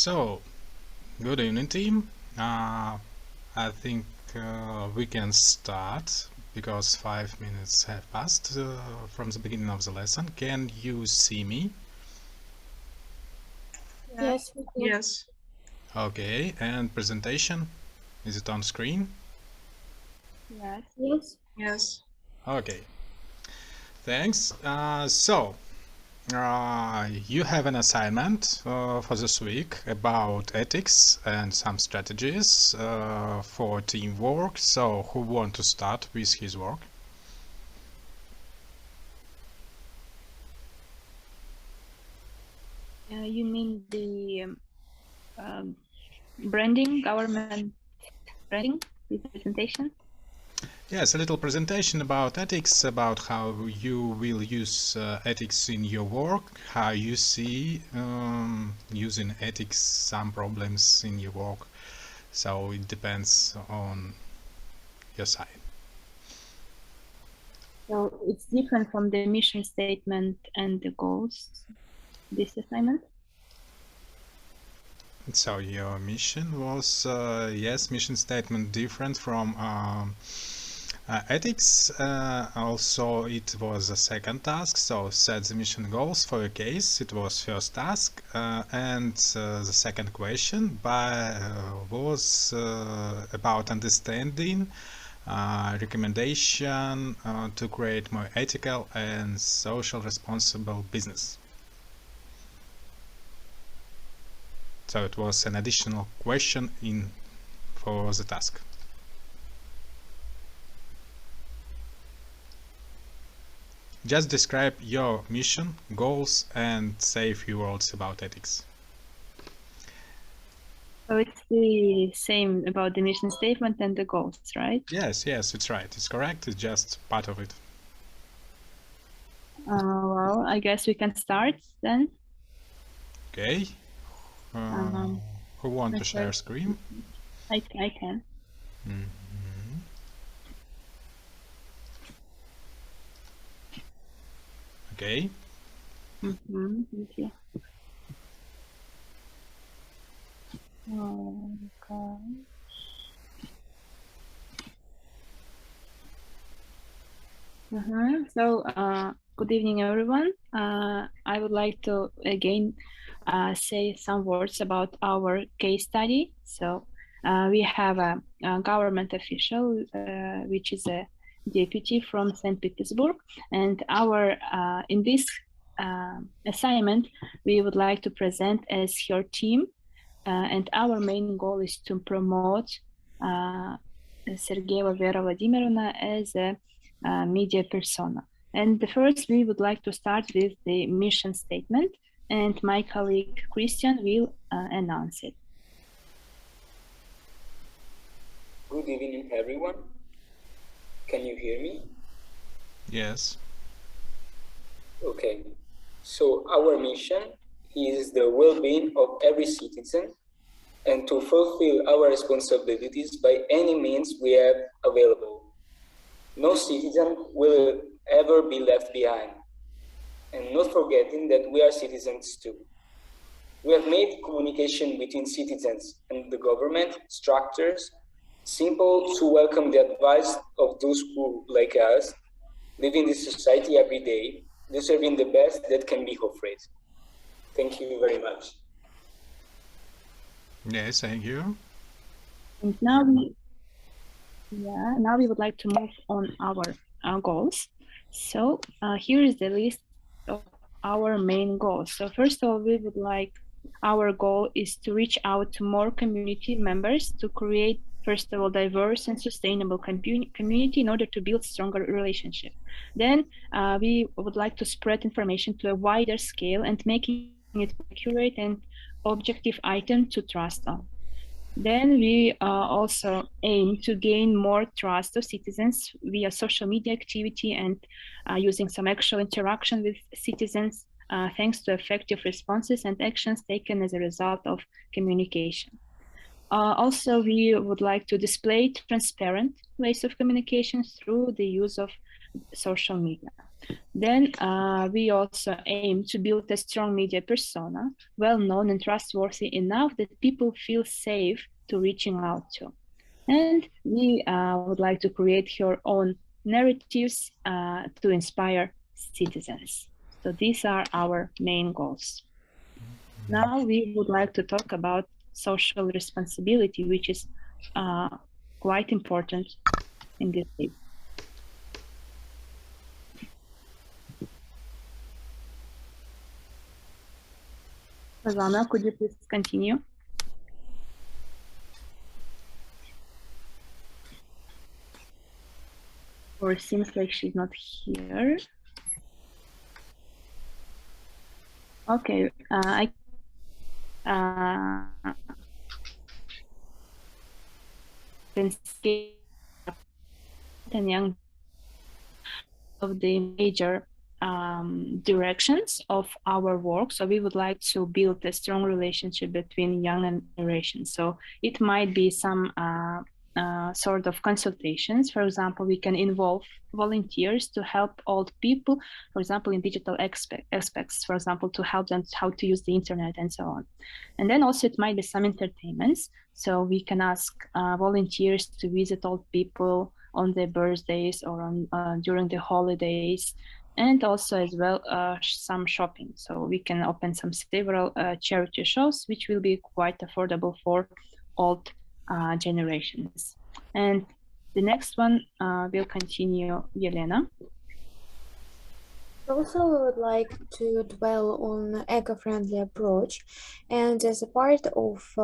So, good evening, team. I think we can start because 5 minutes have passed from the beginning of the lesson. Can you see me? Yes. Yes. Okay, and presentation, is it on screen? Yes. Yes. Yes. Okay, thanks. You have an assignment for this week about ethics and some strategies for teamwork. So who want to start with his work? You mean the branding, government branding, the presentation? Yes, a little presentation about ethics, about how you will use ethics in your work, how you see using ethics, some problems in your work. So it depends on your side. So it's different from the mission statement and the goals, this assignment? So your mission was, yes, mission statement different from ethics. Also, it was a second task, so set the mission goals for your case. It was first task, and the second question was about understanding recommendation to create more ethical and social responsible business. So it was an additional question for the task. Just describe your mission, goals, and say a few words about ethics. So it's the same about the mission statement and the goals, right? Yes, it's right. It's correct. It's just part of it. Well, I guess we can start then. Okay. Who want to share screen? I can. Mm-hmm. Okay. Thank you. Okay. So, good evening, everyone. I would like to again say some words about our case study. So, we have a government official, which is a deputy from St. Petersburg, and our in this assignment, we would like to present as her team, and our main goal is to promote Sergeyeva Vera Vladimirovna as a media persona. And first, we would like to start with the mission statement, and my colleague Christian will announce it. Good evening, everyone. Can you hear me? Yes. Okay. So our mission is the well-being of every citizen and to fulfill our responsibilities by any means we have available. No citizen will ever be left behind, and not forgetting that we are citizens too. We have made communication between citizens and the government structures simple to welcome the advice of those who, like us, live in this society every day, deserving the best that can be offered. Thank you very much. Yes, thank you. And now we would like to move on our goals. So here is the list of our main goals. So first of all, we would like, our goal is to reach out to more community members to create, first of all, diverse and sustainable community in order to build stronger relationship. Then we would like to spread information to a wider scale and making it accurate and objective item to trust on. Then we also aim to gain more trust of citizens via social media activity and using some actual interaction with citizens thanks to effective responses and actions taken as a result of communication. Also, we would like to display transparent ways of communication through the use of social media. Then we also aim to build a strong media persona, well-known and trustworthy enough that people feel safe to reaching out to. And we would like to create her own narratives to inspire citizens. So these are our main goals. Now we would like to talk about social responsibility, which is quite important in this case. Rosanna, could you please continue? Or it seems like she's not here. Okay, I can skip and young of the major directions of our work. So we would like to build a strong relationship between young and generation. So it might be some sort of consultations. For example, we can involve volunteers to help old people, for example, in digital aspects, for example, to help them how to use the internet and so on. And then also it might be some entertainments. So we can ask volunteers to visit old people on their birthdays or on during the holidays, and also as well some shopping. So we can open several charity shows, which will be quite affordable for old generations. And the next one will continue, Yelena. Also, we would like to dwell on eco-friendly approach, and as a part of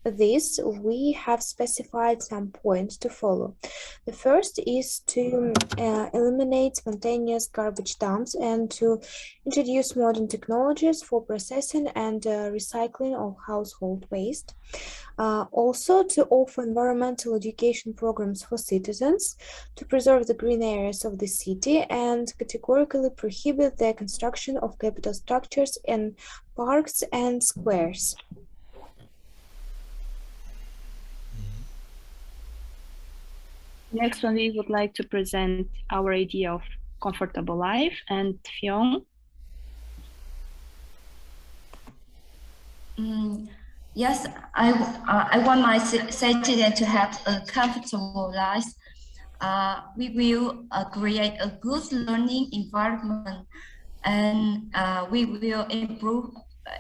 this, we have specified some points to follow. The first is to eliminate spontaneous garbage dumps and to introduce modern technologies for processing and recycling of household waste. Also to offer environmental education programs for citizens, to preserve the green areas of the city, and categorically prohibit the construction of capital structures in parks and squares. Next one, we would like to present our idea of comfortable life, and Fionn. Yes, I want my citizen to have a comfortable life. We will create a good learning environment, and we will improve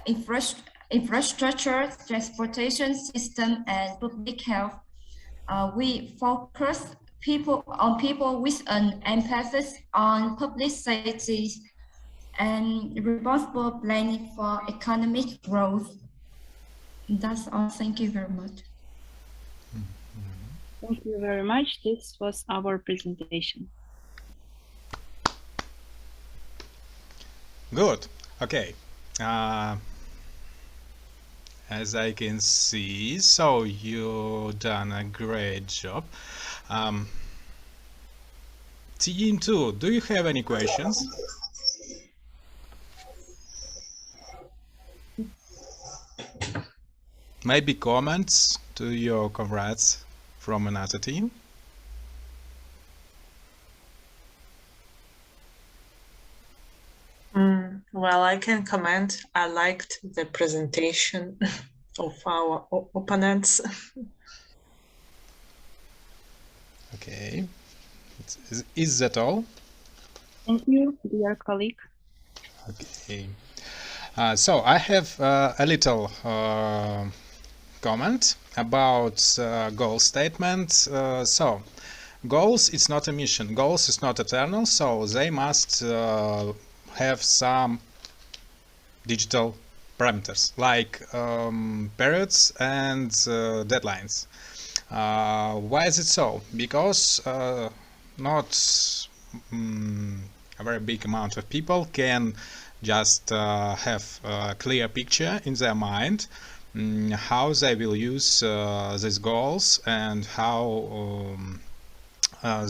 infrastructure, transportation system, and public health. We focus people with an emphasis on public safety and responsible planning for economic growth. That's all. Thank you very much. Thank you very much. This was our presentation. Good. Okay. As I can see, so you've done a great job. Team 2, do you have any questions? Maybe comments to your comrades from another team? Well, I can comment. I liked the presentation of our opponents. Okay. Is that all? Thank you, dear colleague. Okay. So I have a little comment about goal statement. So goals, it's not a mission. Goals is not eternal, so they must have some digital parameters like periods and deadlines. Why is it so? Because not a very big amount of people can just have a clear picture in their mind how they will use these goals and how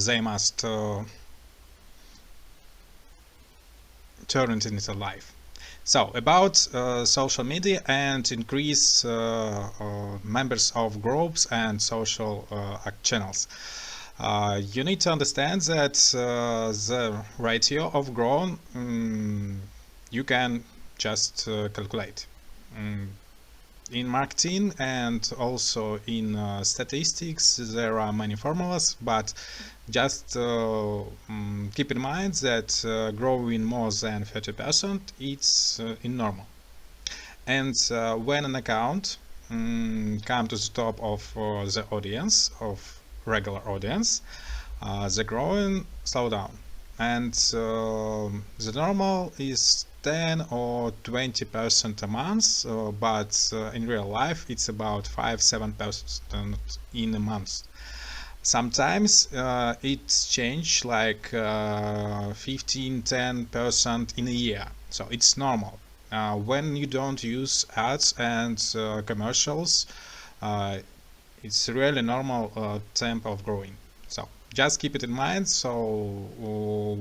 they must turn it into life. So about social media and increase members of groups and social channels. You need to understand that the ratio of growth you can just calculate. In marketing and also in statistics there are many formulas, but just keep in mind that growing more than 30% it's in normal. And when an account come to the top of the audience, of regular audience, the growing slow down, and the normal is 10 or 20% a month, but in real life it's about 5-7% in a month. Sometimes it's changed like 15-10% in a year, so it's normal. When you don't use ads and commercials, it's really normal tempo of growing. So just keep it in mind. So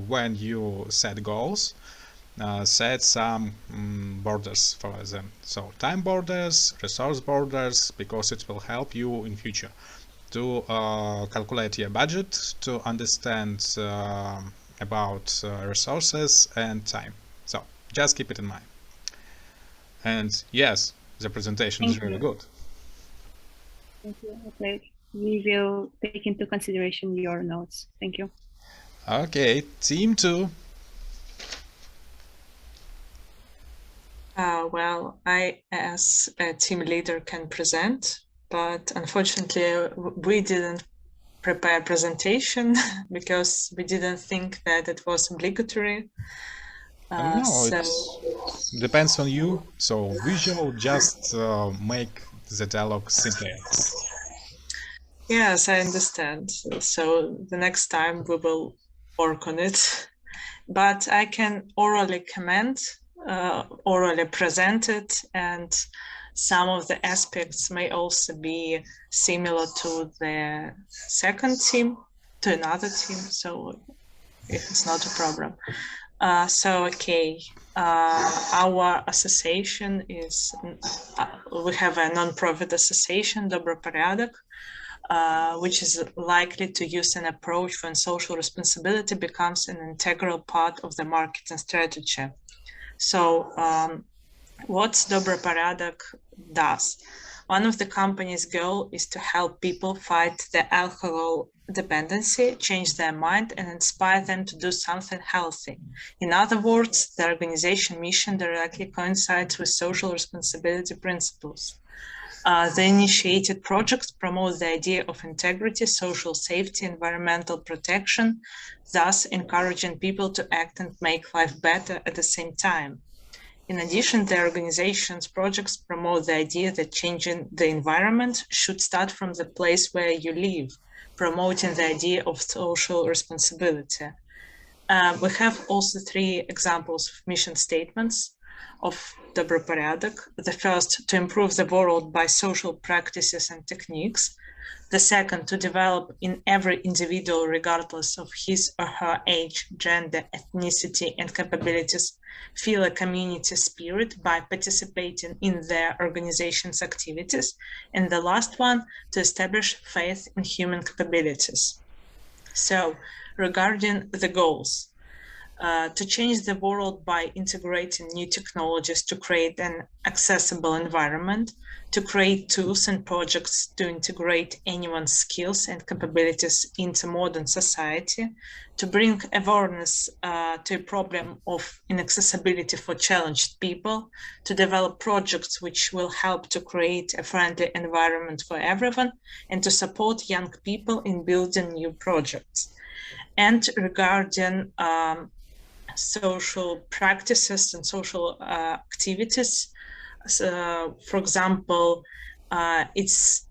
when you set goals, set some borders for them. So time borders, resource borders, because it will help you in future to calculate your budget, to understand about resources and time. So just keep it in mind. And yes, the presentation is really good. Thank you. Okay, we will take into consideration your notes. Thank you. Okay, team 2. Well, I as a team leader can present, but unfortunately we didn't prepare presentation because we didn't think that it was obligatory. No, it depends on you. So visual just make the dialogue simpler. Yes, I understand. So the next time we will work on it. But I can orally comment, orally present it, and some of the aspects may also be similar to the second team, to another team, so it's not a problem. Our association is, we have a non-profit association, Dobroporядок, which is likely to use an approach when social responsibility becomes an integral part of the marketing strategy. So what Dobroporядок does? One of the company's goal is to help people fight the alcohol dependency, change their mind, and inspire them to do something healthy. In other words, the organization mission directly coincides with social responsibility principles. The initiated projects promote the idea of integrity, social safety, environmental protection, thus encouraging people to act and make life better at the same time. In addition, the organization's projects promote the idea that changing the environment should start from the place where you live, promoting the idea of social responsibility. We have also 3 examples of mission statements of Dobroporядок. The first, to improve the world by social practices and techniques. The second, to develop in every individual, regardless of his or her age, gender, ethnicity, and capabilities, feel a community spirit by participating in their organization's activities. And the last one, to establish faith in human capabilities. So, regarding the goals, to change the world by integrating new technologies to create an accessible environment, to create tools and projects to integrate anyone's skills and capabilities into modern society, to bring awareness to a problem of inaccessibility for challenged people, to develop projects which will help to create a friendly environment for everyone, and to support young people in building new projects. And regarding social practices and social activities, for example, it's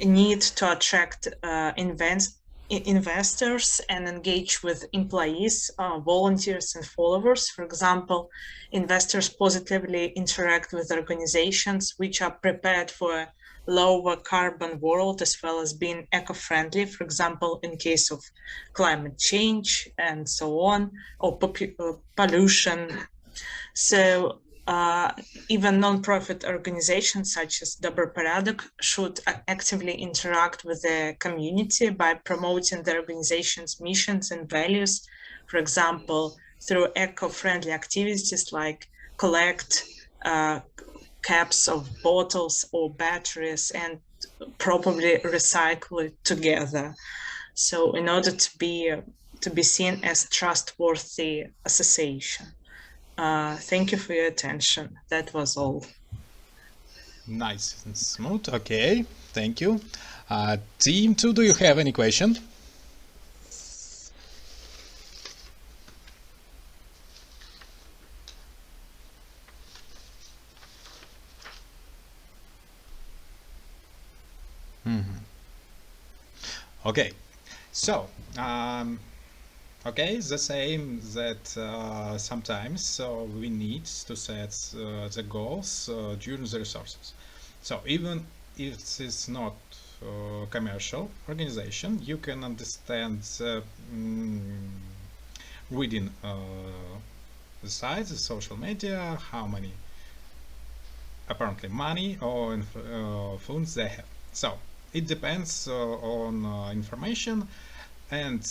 a need to attract investors and engage with employees, volunteers and followers. For example, investors positively interact with organizations which are prepared for a lower carbon world, as well as being eco-friendly, for example, in case of climate change and so on, or pollution. So even non-profit organizations such as Dobroporядок should actively interact with the community by promoting the organization's missions and values, for example, through eco-friendly activities like collect caps of bottles or batteries and probably recycle it together. So in order to be seen as trustworthy association. Thank you for your attention. That was all. Nice and smooth. Okay, thank you. Team 2, do you have any question? Okay, so okay, the same that sometimes we need to set the goals during the resources. So even if it is not commercial organization, you can understand reading the sites, the social media, how many apparently money or funds they have. So it depends on information. And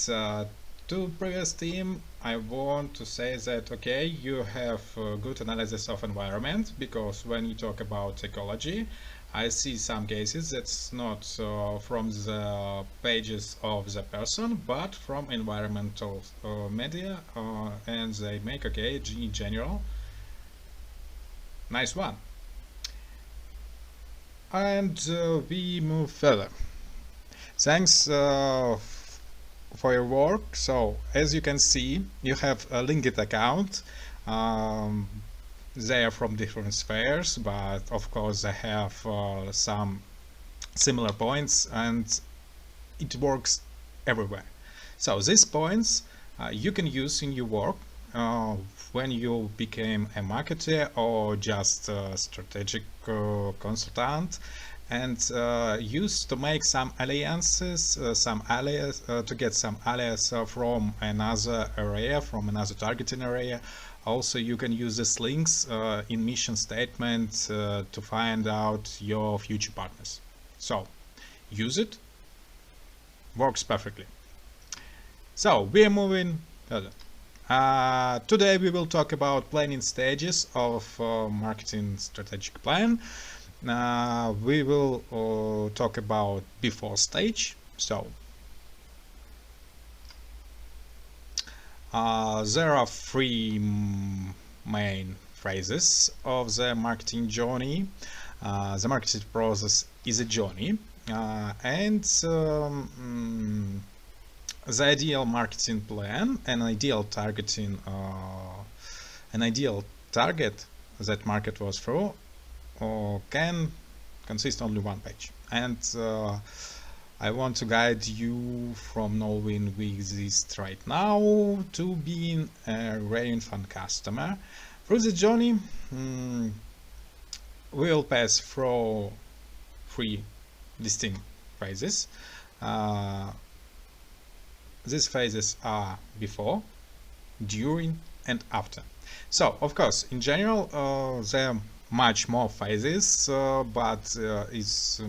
to previous team, I want to say that okay, you have good analysis of environment, because when you talk about ecology, I see some cases that's not from the pages of the person, but from environmental media, and they make okay in general. Nice one. And we move further. Thanks for your work. So as you can see, you have a linked account. They are from different spheres, but of course they have some similar points, and it works everywhere. So these points you can use in your work when you became a marketer or just a strategic consultant, and used to make some alliances, to get some allies from another area, from another targeting area. Also, you can use these links in mission statement to find out your future partners. So use it, works perfectly. So we are moving further. Today we will talk about planning stages of marketing strategic plan. We will talk about before stage. So there are three main phases of the marketing journey. The marketing process is a journey, and the ideal marketing plan, an ideal target that market was through, can consist only one page. And I want to guide you from knowing we exist right now to being a raving fan customer. Through the journey, we'll pass through three distinct phases. These phases are before, during, and after. So, of course, in general, there are much more phases, but it's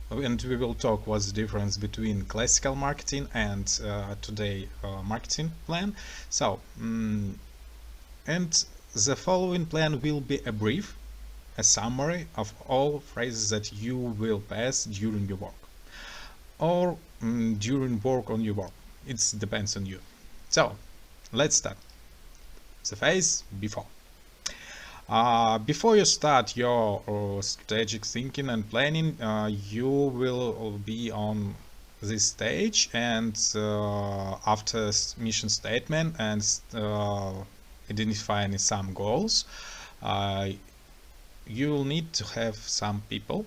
and we will talk what's the difference between classical marketing and today marketing plan. So, and the following plan will be a summary of all phases that you will pass during your work, or during work on your work. It depends on you. So let's start. The phase before. Before you start your strategic thinking and planning, you will be on this stage, and after mission statement and identifying some goals, you will need to have some people.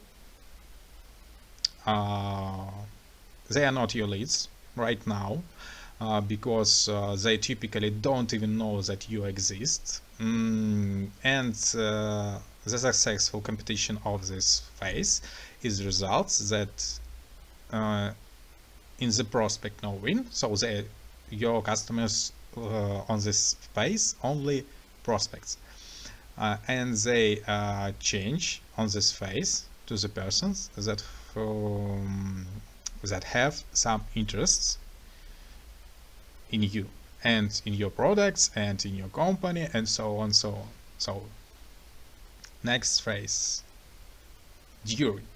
They are not your leads right now, because they typically don't even know that you exist. And the successful competition of this phase is results that in the prospect knowing, so your customers on this phase only prospects, and they change on this phase to the persons that have some interests in you and in your products and in your company and so on. So next phase, during.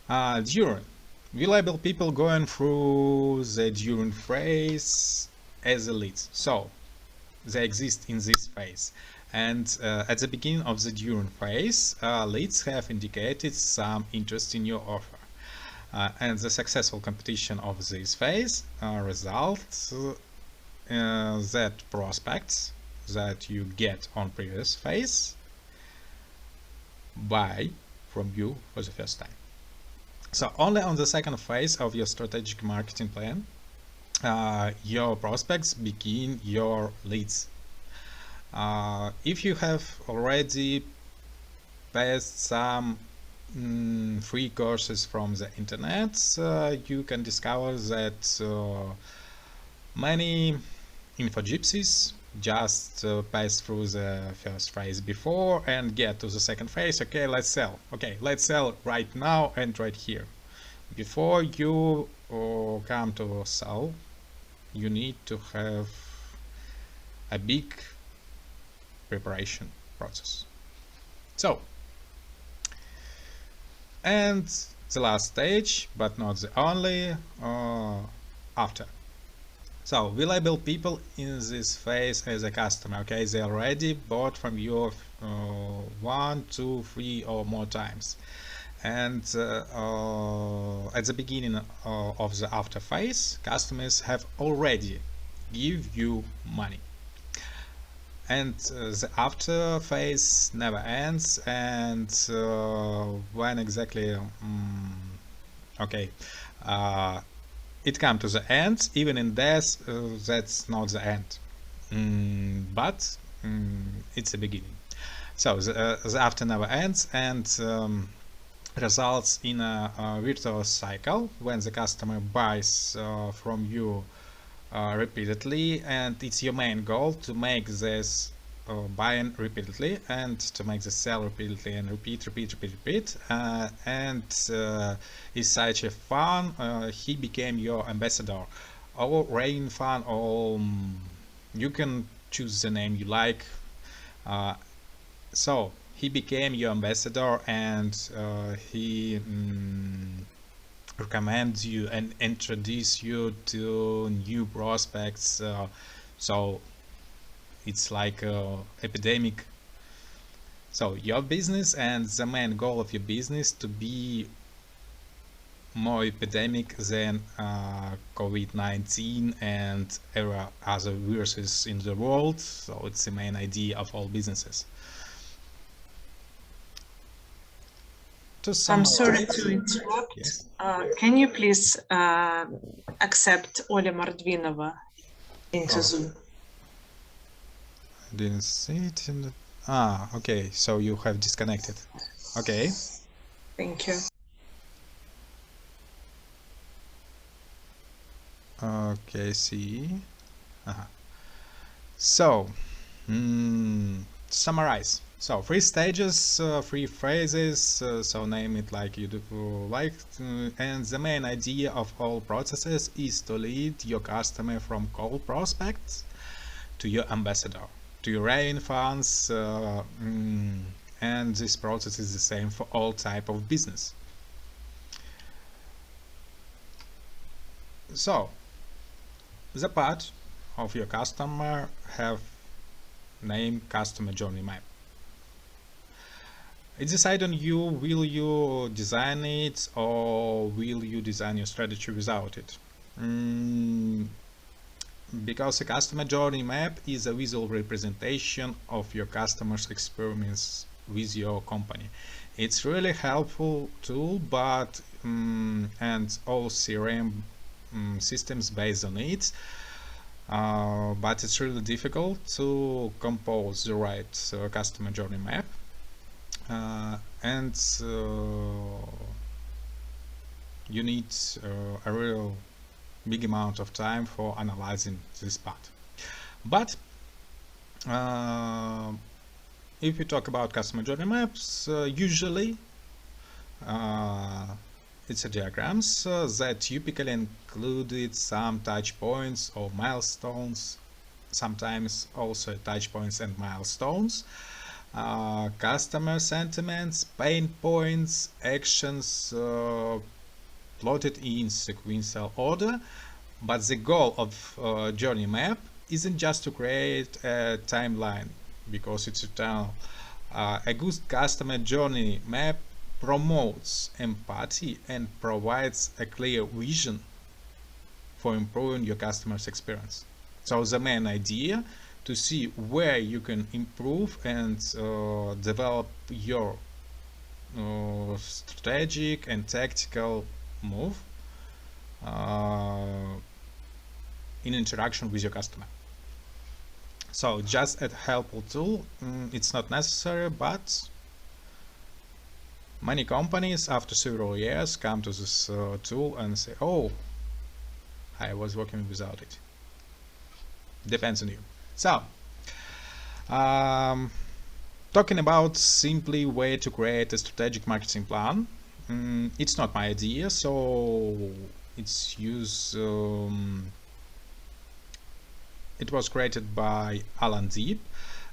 During. We label people going through the during phase as a leads. So they exist in this phase. And at the beginning of the during phase, leads have indicated some interest in your offer. And the successful competition of this phase results that prospects that you get on previous phase buy from you for the first time. So only on the second phase of your strategic marketing plan, your prospects begin your leads. If you have already passed some free courses from the internet, you can discover that many info gypsies just pass through the first phase before and get to the second phase. Okay, let's sell. Okay, let's sell right now and right here. Before you come to sell, you need to have a big preparation process. So, and the last stage, but not the only, after. So we label people in this phase as a customer. Okay, they already bought from you 1, 2, 3 or more times. And at the beginning of the after phase, customers have already give you money. And the after phase never ends. And when exactly, okay, it comes to the end. Even in death, that's not the end, but it's the beginning. So the after never ends and results in a virtuous cycle when the customer buys from you repeatedly, and it's your main goal to make this buying repeatedly and to make the sell repeatedly and repeat, and it's such a fun. He became your ambassador, or rain fun, or you can choose the name you like. So he became your ambassador, and he recommends you and introduce you to new prospects. So it's like epidemic. So your business and the main goal of your business to be more epidemic than COVID-19 and other viruses in the world. So it's the main idea of all businesses. I'm sorry to interrupt. Yes. Can you please accept Oля Mordvinova into Zoom? Didn't see it in the... okay, so you have disconnected. Okay. Thank you. Okay, see. So, summarize. So 3 stages, 3 phases, so name it like you do like, and the main idea of all processes is to lead your customer from cold prospects to your ambassador, to your raving fans, and this process is the same for all type of business. So the part of your customer have name customer journey map. It's decide on you, will you design it or will you design your strategy without it? Because a customer journey map is a visual representation of your customer's experience with your company. It's really helpful tool, but and all CRM systems based on it, but it's really difficult to compose the right customer journey map. And you need a real big amount of time for analyzing this part. But if we talk about customer journey maps, usually it's a diagrams that typically included some touch points or milestones, sometimes also touch points and milestones, customer sentiments, pain points, actions plotted in sequential order. But the goal of journey map isn't just to create a timeline, because it's eternal. A good customer journey map promotes empathy and provides a clear vision for improving your customer's experience. So the main idea to see where you can improve and develop your strategic and tactical move in interaction with your customer. So just a helpful tool, it's not necessary, but many companies after several years come to this tool and say, oh, I was working without it. Depends on you. So, talking about simply way to create a strategic marketing plan, it's not my idea, so it's used. It was created by Alan Deep,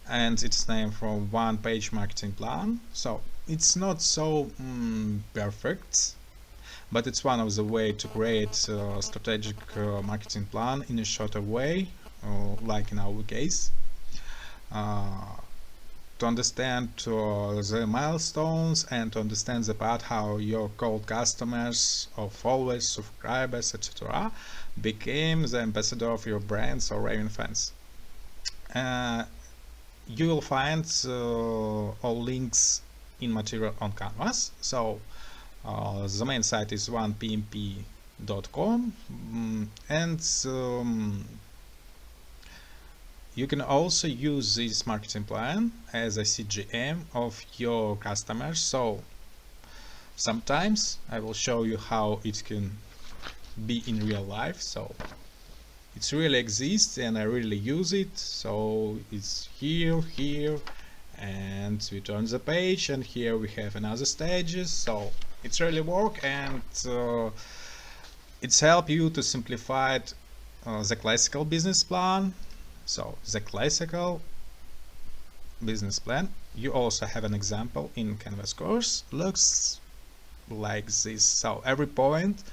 and it's named from one-page marketing plan. So it's not so perfect, but it's one of the way to create a strategic marketing plan in a shorter way, like in our case. To understand the milestones and to understand the part how your cold customers or followers, subscribers, etc. became the ambassador of your brands or raving fans. You will find all links in material on Canvas. So the main site is 1pmp.com, and you can also use this marketing plan as a CGM of your customers. So sometimes I will show you how it can be in real life. So it really exists and I really use it. So it's here, and we turn the page, and here we have another stages. So it's really work, and it's help you to simplify the classical business plan. So the classical business plan, you also have an example in Canvas course, looks like this. So every point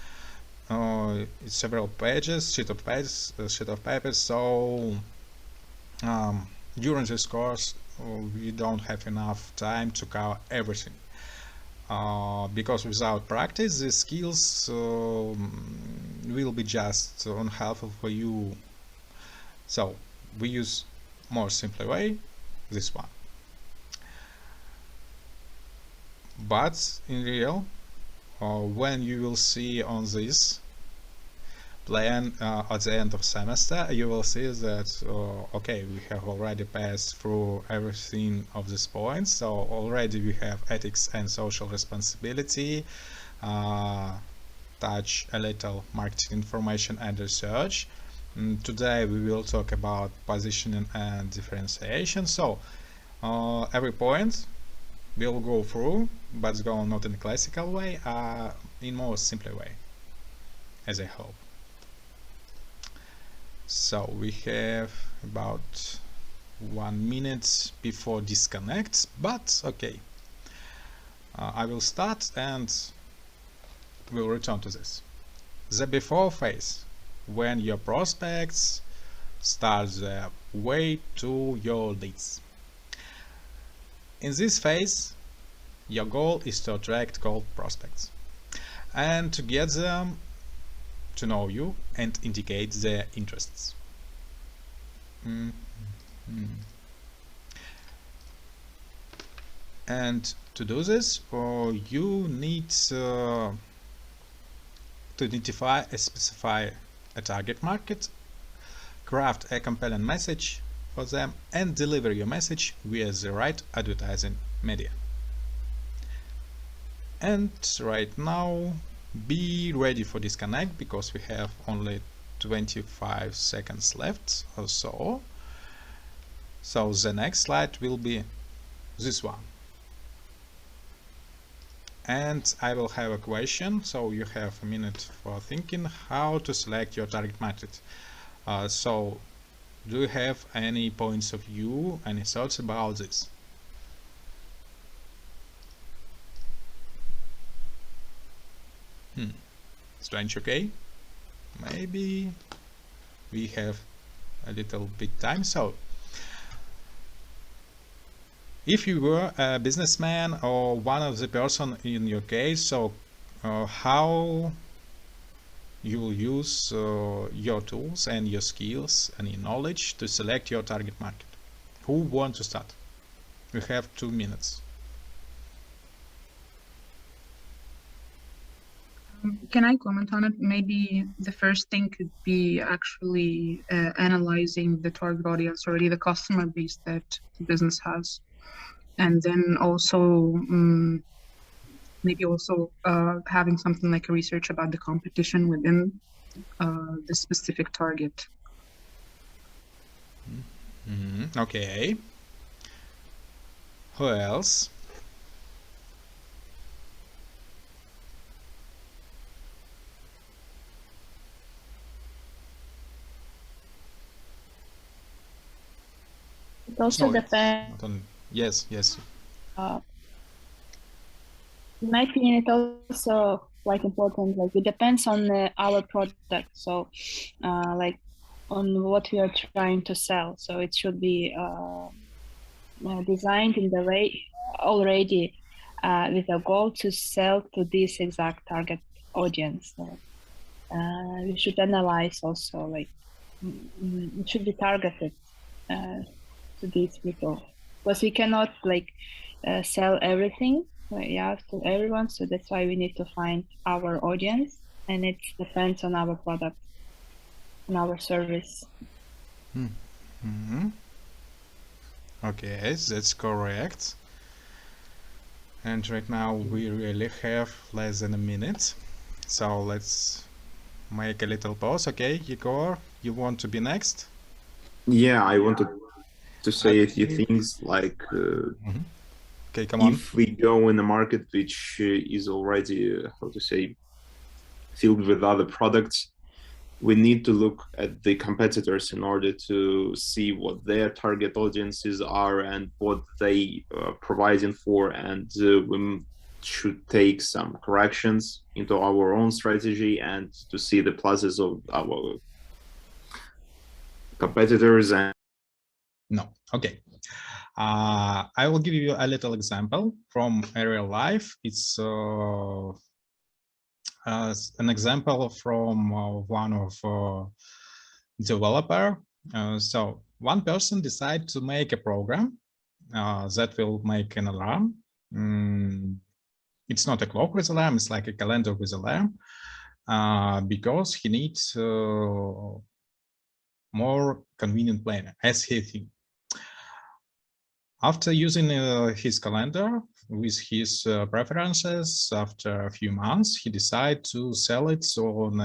it's several pages, sheet of paper. So during this course we don't have enough time to cover everything, because without practice the skills will be just unhelpful for you. So we use more simple way, this one. But in real, when you will see on this plan at the end of semester, you will see that okay, we have already passed through everything of these points. So already we have ethics and social responsibility, touch a little marketing information and research. Today we will talk about positioning and differentiation. So every point we'll go through, but go not in a classical way, in more simple way, as I hope. So we have about 1 minute before disconnect, but okay, I will start and we'll return to this. The before phase, when your prospects start their way to your leads. In this phase, your goal is to attract cold prospects and to get them to know you and indicate their interests. And to do this, you need to identify and specify a target market, craft a compelling message for them, and deliver your message via the right advertising media. And right now Be ready for disconnect because we have only 25 seconds left or so. So the next slide will be this one. And I will have a question, so you have a minute for thinking how to select your target market. So do you have any points of view, any thoughts about this? Strange, okay? Maybe we have a little bit time. So if you were a businessman or one of the person in your case, so how you will use your tools and your skills and your knowledge to select your target market? Who wants to start? We have 2 minutes. Can I comment on it? Maybe the first thing could be actually analyzing the target audience, already the customer base that the business has. And then also maybe also having something like a research about the competition within the specific target. Okay. Who else? It also depends. Yes, yes. In my opinion, it's also quite important. Like it depends on our product. So, like on what we are trying to sell. So it should be designed in the way already with a goal to sell to this exact target audience. So, we should analyze also like it should be targeted to these people, because we cannot like sell everything to everyone. So that's why we need to find our audience, and it depends on our product and our service. Okay, that's correct. And right now we really have less than a minute, so let's make a little pause. Okay, Igor, you want to be next? Yeah, I wanted to say a few things, like okay, come on. If we go in a market which is already, how to say, filled with other products, we need to look at the competitors in order to see what their target audiences are and what they are providing for, and we should take some corrections into our own strategy and to see the pluses of our competitors. And no, okay. I will give you a little example from real life. It's an example from one of developer. So one person decided to make a program that will make an alarm. It's not a clock with alarm, it's like a calendar with alarm, because he needs more convenient planner, as he thinks. After using his calendar with his preferences, after a few months, he decided to sell it on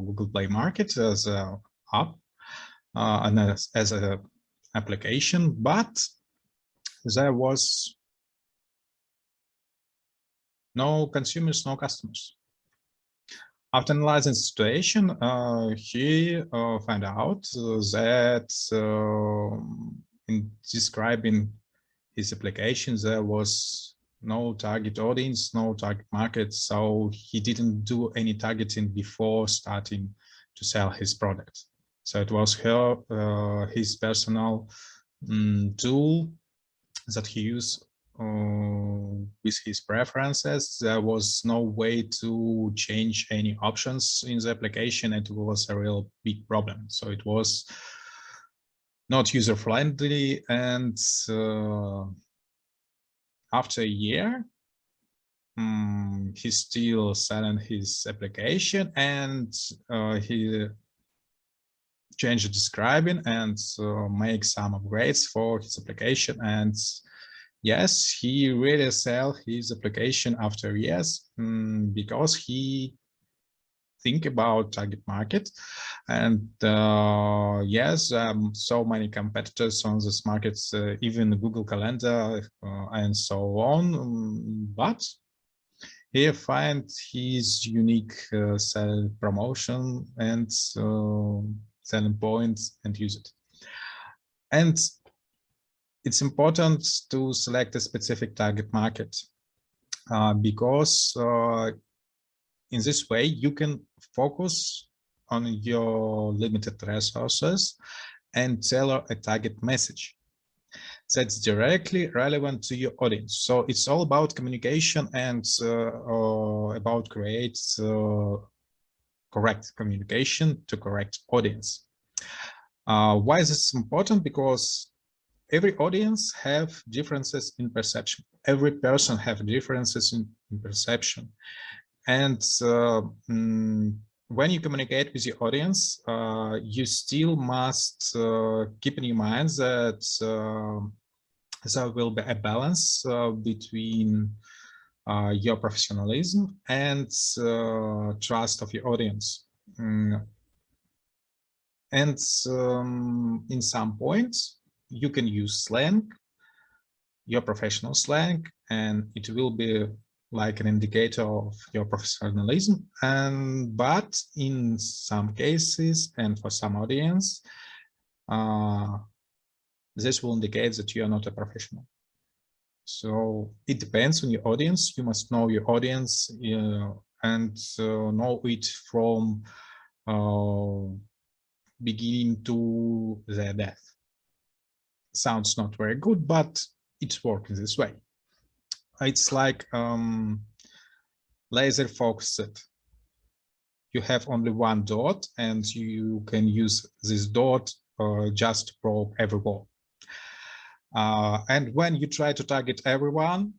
Google Play Market as an app and as an application, but there was no consumers, no customers. After analyzing the situation, he found out that in describing his application, there was no target audience, no target market, so he didn't do any targeting before starting to sell his product. So it was his personal tool that he used with his preferences. There was no way to change any options in the application. It was a real big problem. So it was not user-friendly, and after a year, he's still selling his application, and he changed the describing and make some upgrades for his application. And yes, he really sell his application after years because he think about target market. And yes, so many competitors on this market, even Google Calendar and so on. But here find his unique sell promotion and selling points and use it. And it's important to select a specific target market because in this way you can focus on your limited resources and tailor a target message that's directly relevant to your audience. So it's all about communication and about create correct communication to correct audience. Why is this important? Because every audience have differences in perception. Every person have differences in perception. And when you communicate with your audience, you still must keep in your mind that there will be a balance between your professionalism and trust of your audience. And in some points, you can use slang, your professional slang, and it will be like an indicator of your professionalism. But in some cases and for some audience, this will indicate that you are not a professional. So it depends on your audience. You must know your audience and know it from beginning to their death. Sounds not very good, but it works this way. It's like laser focused. You have only one dot and you can use this dot just to probe every wall. And when you try to target everyone,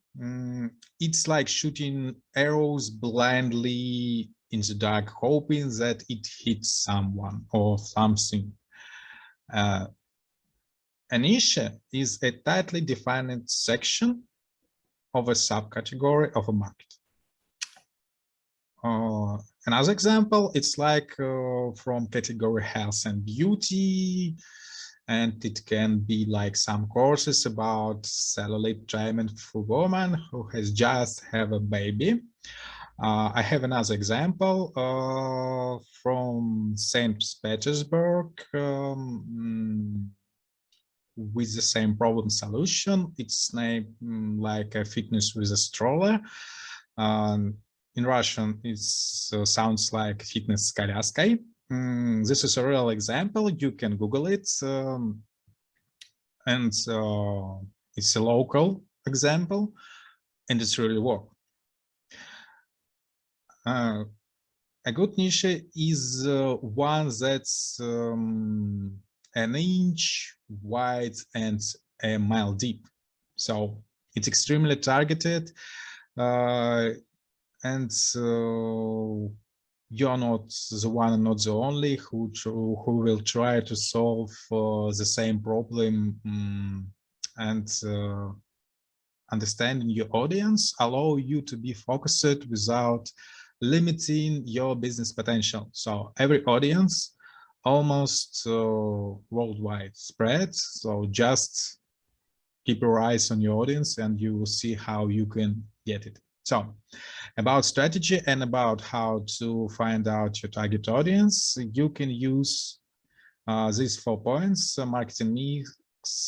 it's like shooting arrows blindly in the dark, hoping that it hits someone or something. A niche is a tightly defined section of a subcategory of a market. Another example, it's like from category health and beauty, and it can be like some courses about cellulite treatment for women who has just have a baby. I have another example from St. Petersburg with the same problem solution. It's named like a fitness with a stroller. In Russian, it sounds like fitness с коляской. This is a real example. You can Google it, and it's a local example, and it's really work. A good niche is one that's an inch wide and a mile deep. So it's extremely targeted, and you're not the one and not the only who will try to solve the same problem, and understanding your audience allow you to be focused without limiting your business potential. So every audience almost worldwide spread. So just keep your eyes on your audience and you will see how you can get it. So about strategy and about how to find out your target audience, you can use these 4 points, marketing mix,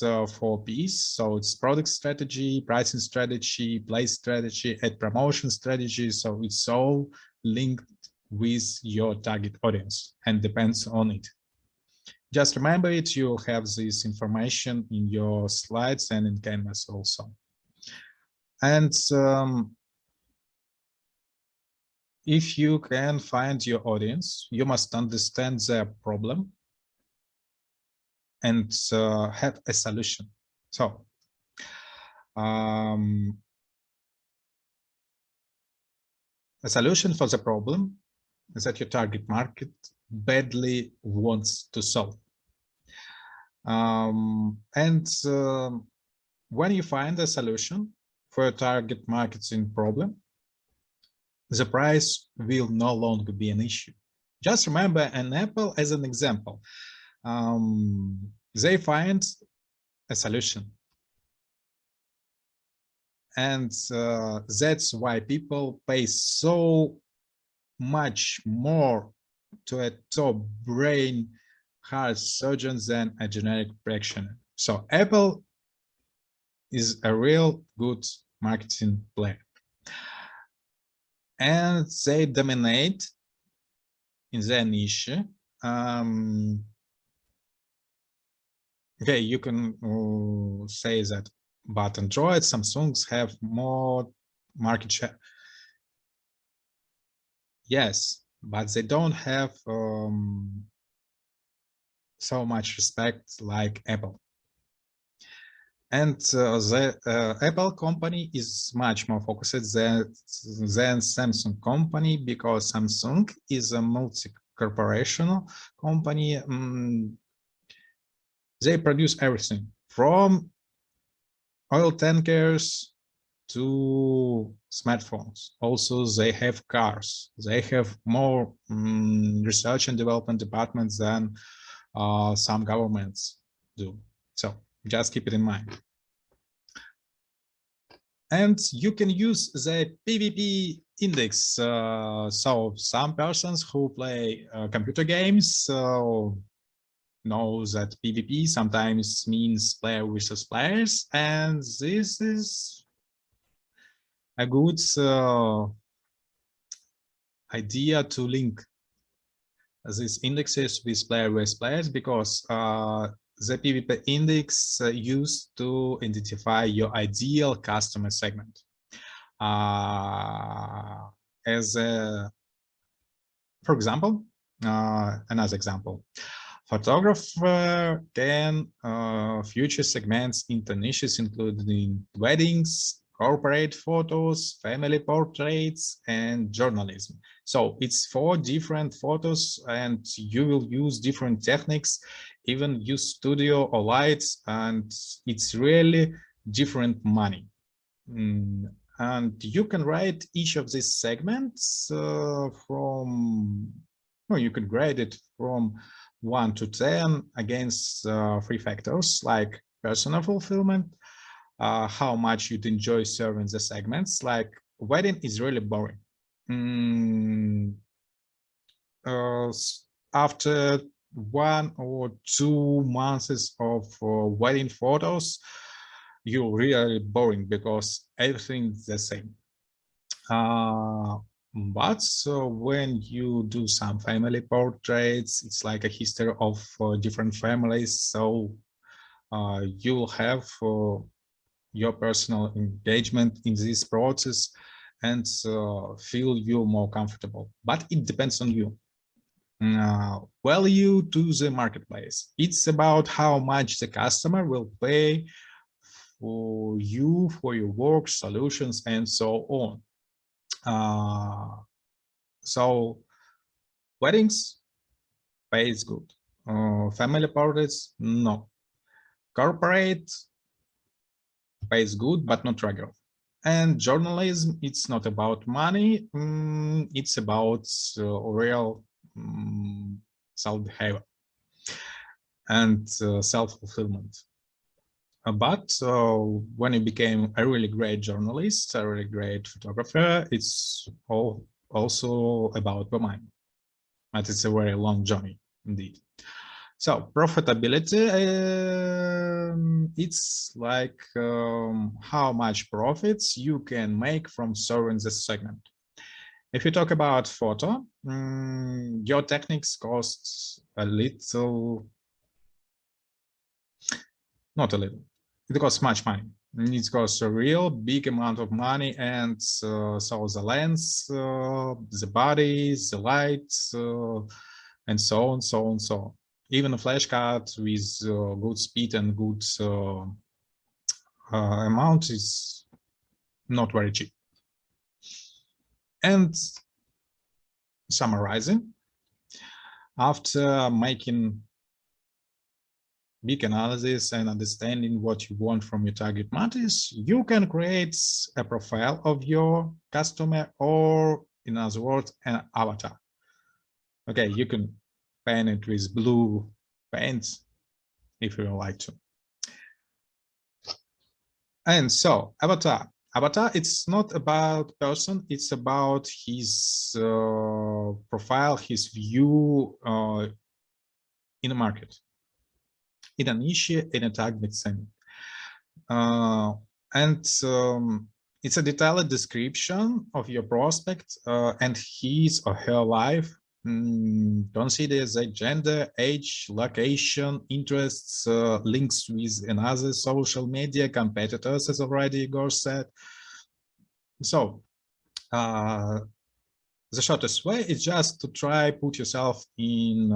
4 P's. So it's product strategy, pricing strategy, place strategy, and promotion strategy. So it's all linked with your target audience and depends on it. Just remember it, you'll have this information in your slides and in Canvas also. And if you can find your audience, you must understand their problem and have a solution. So a solution for the problem is that your target market badly wants to solve. When you find a solution for a target marketing problem, the price will no longer be an issue. Just remember an Apple as an example. They find a solution. And that's why people pay so much more to a top brain heart surgeon than a generic practitioner. So Apple is a real good marketing player. And they dominate in their niche. Okay, you can say that, but Android, Samsungs have more market share. Yes, but they don't have so much respect like Apple. And the Apple company is much more focused than Samsung company, because Samsung is a multi-corporational company. They produce everything from oil tankers to smartphones. Also, they have cars. They have more research and development departments than some governments do. So just keep it in mind. And you can use the PvP index. So some persons who play computer games know that PvP sometimes means player versus players, and this is a good idea to link these indexes with player versus players, because the PvP index used to identify your ideal customer segment. For example, another example, photographer can feature segments into niches including weddings, corporate photos, family portraits, and journalism. So it's 4 different photos, and you will use different techniques, even use studio or lights, and it's really different money. And you can rate each of these segments from, well, you can grade it from 1 to 10 against 3 factors like personal fulfillment, how much you'd enjoy serving the segments, like wedding is really boring. After 1 or 2 months of wedding photos, you're really boring because everything's the same. But when you do some family portraits, it's like a history of different families. So you'll have your personal engagement in this process and feel you more comfortable. But it depends on you. Value to the marketplace. It's about how much the customer will pay for you, for your work, solutions, and so on. So weddings pays good. Family portraits, no. Corporate pays good, but not regular. And journalism, it's not about money. It's about real self-behavior and self-fulfillment. But when you became a really great journalist, a really great photographer, it's also about the money. But it's a very long journey indeed. So profitability, it's like how much profits you can make from serving this segment. If you talk about photo, your techniques cost a little, not a little, it costs much money. It costs a real big amount of money, and so the lens, the body, the lights, and so on, so on, so on. Even a flash card with good speed and good amount is not very cheap. And summarizing, after making big analysis and understanding what you want from your target markets, you can create a profile of your customer, or in other words, an avatar. Okay, you can paint it with blue paints if you like to. And so avatar. Avatar, it's not about person, it's about his profile, his view in the market, in a niche, in a target segment. And it's a detailed description of your prospect and his or her life. Considers a gender, age, location, interests, links with another social media, competitors, as already Igor said. So the shortest way is just to try put yourself in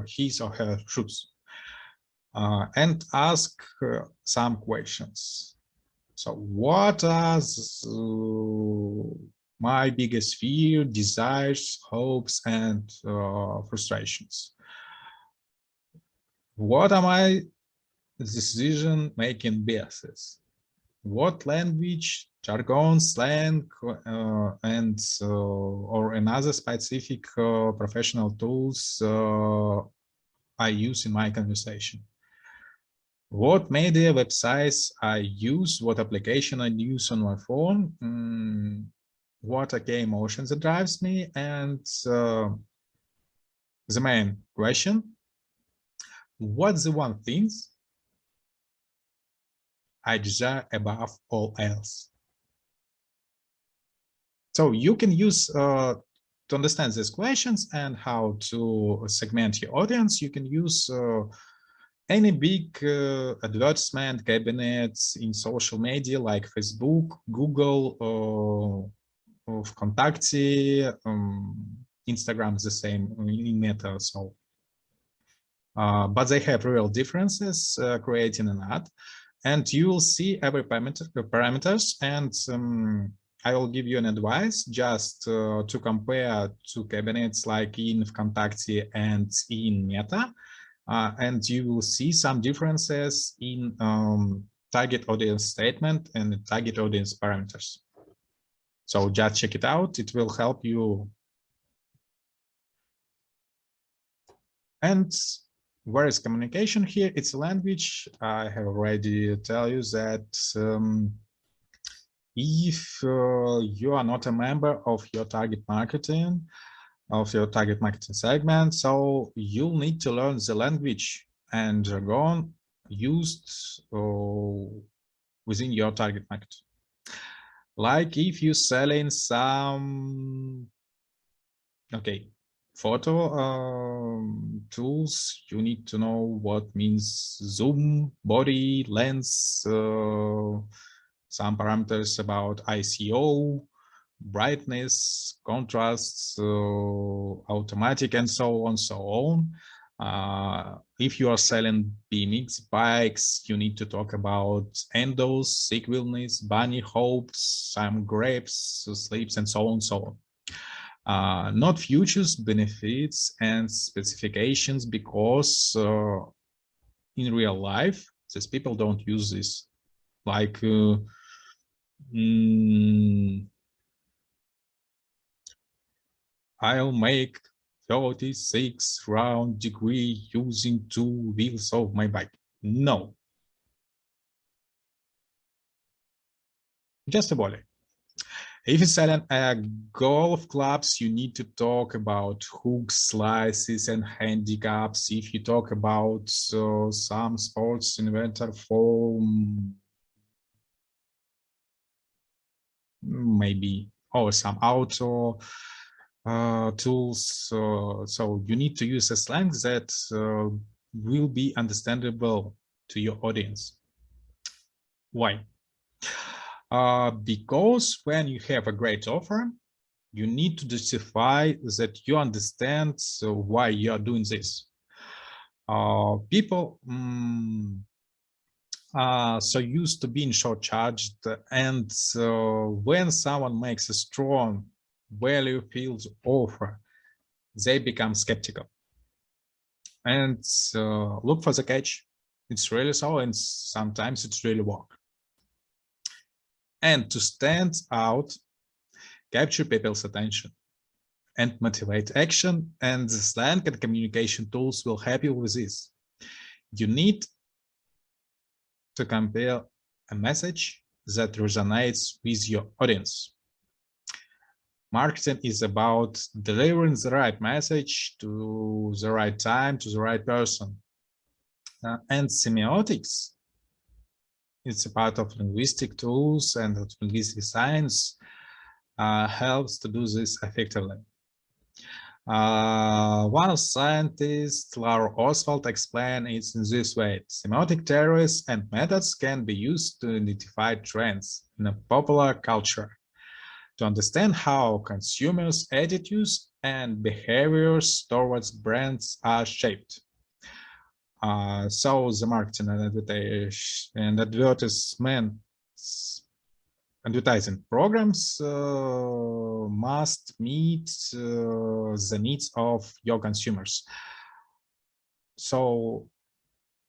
his or her shoes and ask some questions. So what are my biggest fear, desires, hopes, and frustrations? What are my decision-making biases? What language, jargon, slang, and or another specific professional tools I use in my conversation? What media websites I use, what application I use on my phone, what are key emotions that drives me, and the main question, what's the one thing I desire above all else? So you can use to understand these questions and how to segment your audience, you can use any big advertisement cabinets in social media like Facebook, Google, Vkontakte, Instagram is the same in Meta. So, but they have real differences creating an ad, and you will see every parameters. And I will give you an advice just to compare two cabinets like in Vkontakte and in Meta. And you will see some differences in target audience statement and target audience parameters. So just check it out, it will help you. And where is communication here? It's a language. I have already tell you that if you are not a member of your target marketing, segment, so you'll need to learn the language and jargon used within your target market. Like if you're selling some, photo tools, you need to know what means zoom, body, lens, some parameters about ICO, brightness, contrasts, automatic, and so on. If you are selling BMX bikes, you need to talk about endos, sequelness, bunny hopes, some grapes, sleeps, and so on. Not futures, benefits, and specifications, because in real life, these people don't use this. Like, I'll make 36 round degree using 2 wheels of my bike. No. Just a volley. If you're selling golf clubs, you need to talk about hooks, slices, and handicaps. If you talk about some sports inventor foam, maybe, or some auto tools. So you need to use a slang that will be understandable to your audience. Why? Because when you have a great offer, you need to justify that you understand why you are doing this. People are so used to being short-charged, and when someone makes a strong value-filled offer, they become skeptical. And look for the catch. It's really so, and sometimes it's really work. And to stand out, capture people's attention. and motivate action, and the slang and communication tools will help you with this. You need to compare a message that resonates with your audience. Marketing is about delivering the right message to the right time, to the right person. And semiotics, it's a part of linguistic tools and of linguistic science, helps to do this effectively. One scientist, Laura Oswald, explained it in this way: semiotic theories and methods can be used to identify trends in a popular culture, to understand how consumers' attitudes and behaviors towards brands are shaped. So the marketing and advertising programs must meet the needs of your consumers. So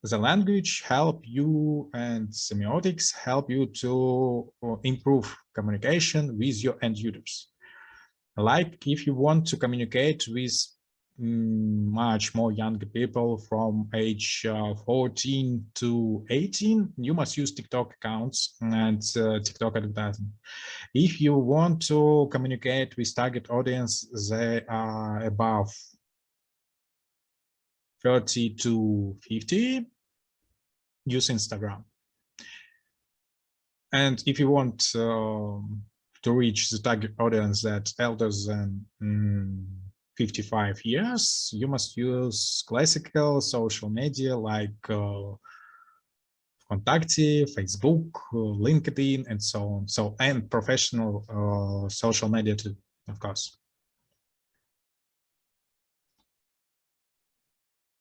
the language help you and semiotics help you to improve communication with your end users. Like if you want to communicate with much more younger people from age 14 to 18, you must use TikTok accounts and TikTok advertising. If you want to communicate with target audience, they are above 30 to 50, use Instagram. And if you want to reach the target audience that's elder than 55 years, you must use classical social media like Contacti, Facebook, LinkedIn, and so on. So, and professional social media too, of course.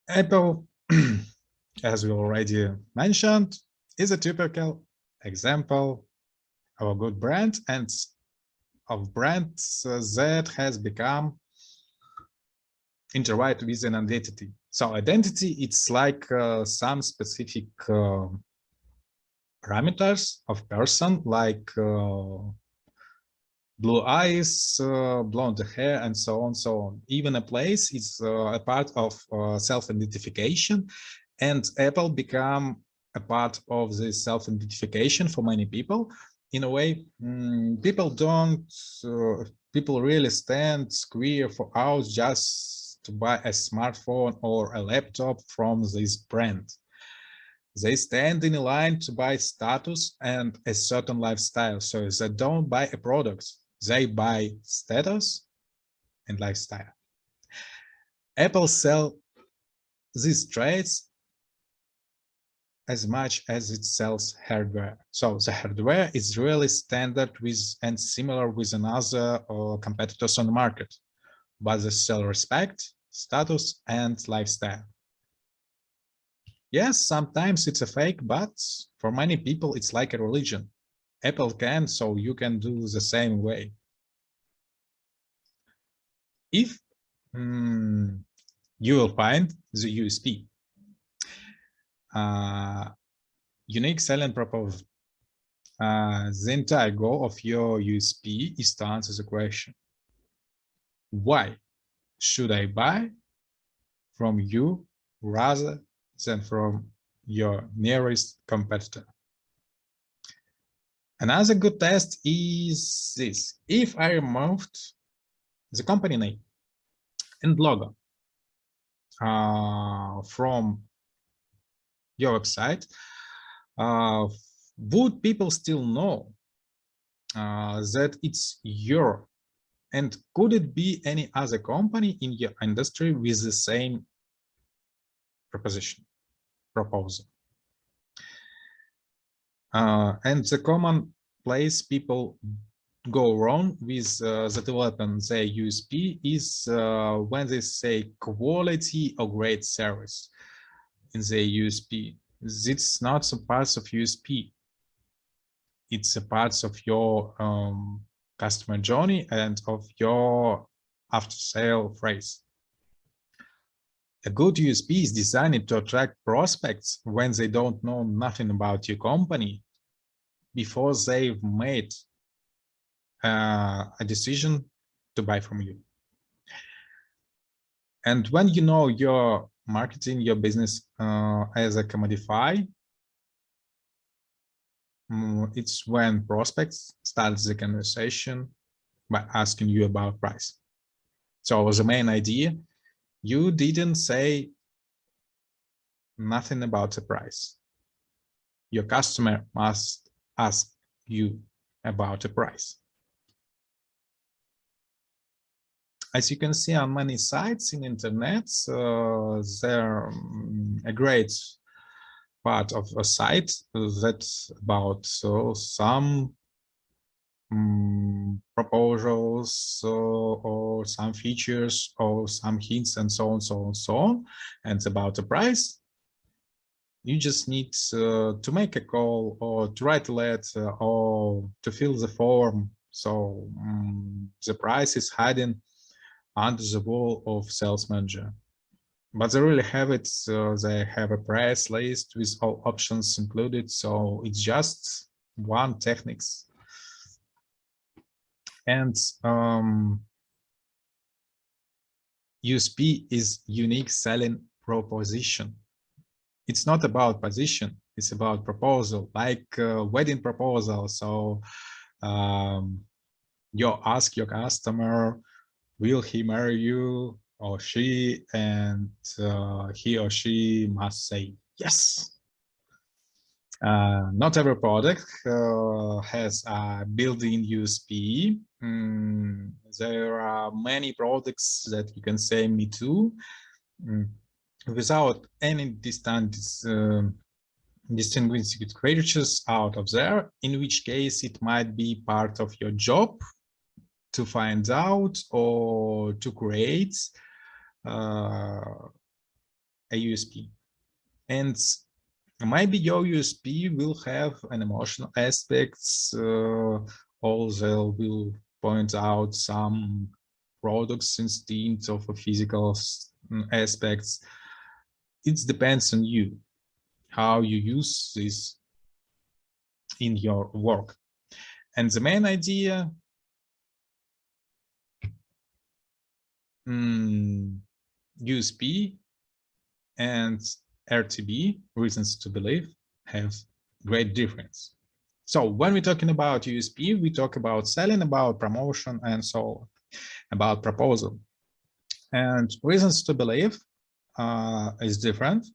Apple, as we already mentioned, is a typical example of a good brand and of brands that has become intertwined with an identity. So identity, it's like some specific parameters of person, like blue eyes, blonde hair, and so on, so on. Even a place is a part of self-identification, and Apple become a part of the self-identification for many people. In a way, people really stand square for hours just to buy a smartphone or a laptop from this brand. They stand in a line to buy status and a certain lifestyle. So they don't buy a product, they buy status and lifestyle. Apple sell these traits as much as it sells hardware. So the hardware is really standard with and similar with another competitors on the market, but they sell respect, status, and lifestyle. Yes, sometimes it's a fake, but for many people, it's like a religion. Apple can, so you can do the same way. If you will find the USP, unique selling proposal. The entire goal of your USP is to answer the question, why should I buy from you rather than from your nearest competitor? Another good test is this. If I removed the company name and logo from your website, would people still know that it's your? And could it be any other company in your industry with the same proposal? And the common place people go wrong with the development their USP is when they say quality or great service in their USP. It's not a part of USP. It's a part of your customer journey and of your after-sale phrase. A good USP is designed to attract prospects when they don't know nothing about your company before they've made a decision to buy from you. And when you know your marketing, your business as a commodify, it's when prospects start the conversation by asking you about price. So the main idea, you didn't say nothing about the price. Your customer must ask you about the price. As you can see on many sites in internet, there a great part of a site that's about some proposals or some features or some hints and so on, so on, so on, and about the price. You just need to make a call or to write a letter or to fill the form. So the price is hidden under the wall of sales manager. But they really have it, they have a price list with all options included. So it's just one techniques. And USP is unique selling proposition. It's not about position, it's about proposal, like wedding proposal. So you ask your customer, will he marry you or she, and he or she must say yes. Not every product has a built-in USP. There are many products that you can say me too, without any distinguishing features out of there, in which case it might be part of your job to find out or to create a USP. And maybe your USP will have an emotional aspects, also will point out some products instead of a physical aspects. It depends on you, how you use this in your work. And the main idea, USP and RTB, reasons to believe, have great difference. So when we're talking about USP, we talk about selling, about promotion, and so on, about proposal. And reasons to believe is different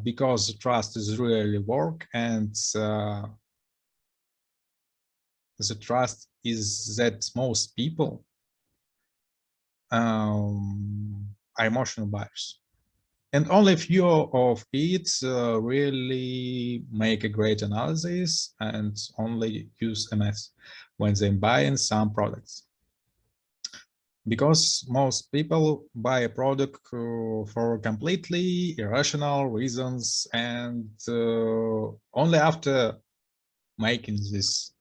because trust is really work, and the trust is that most people are emotional buyers. And only few of it really make a great analysis and only use MS when they're buying some products. Because most people buy a product for completely irrational reasons, and only after making this,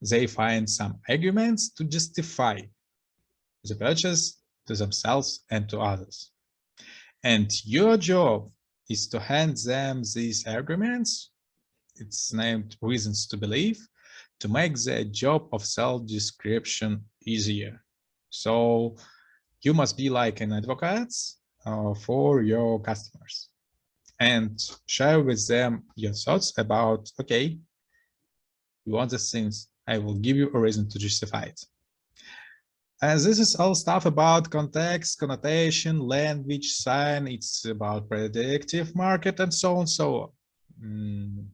they find some arguments to justify the purchase to themselves and to others. And your job is to hand them these arguments, it's named reasons to believe, to make the job of self-description easier. So you must be like an advocate for your customers and share with them your thoughts about, okay, you want these things, I will give you a reason to justify it. And this is all stuff about context, connotation, language, sign. It's about predictive market and so on, so on.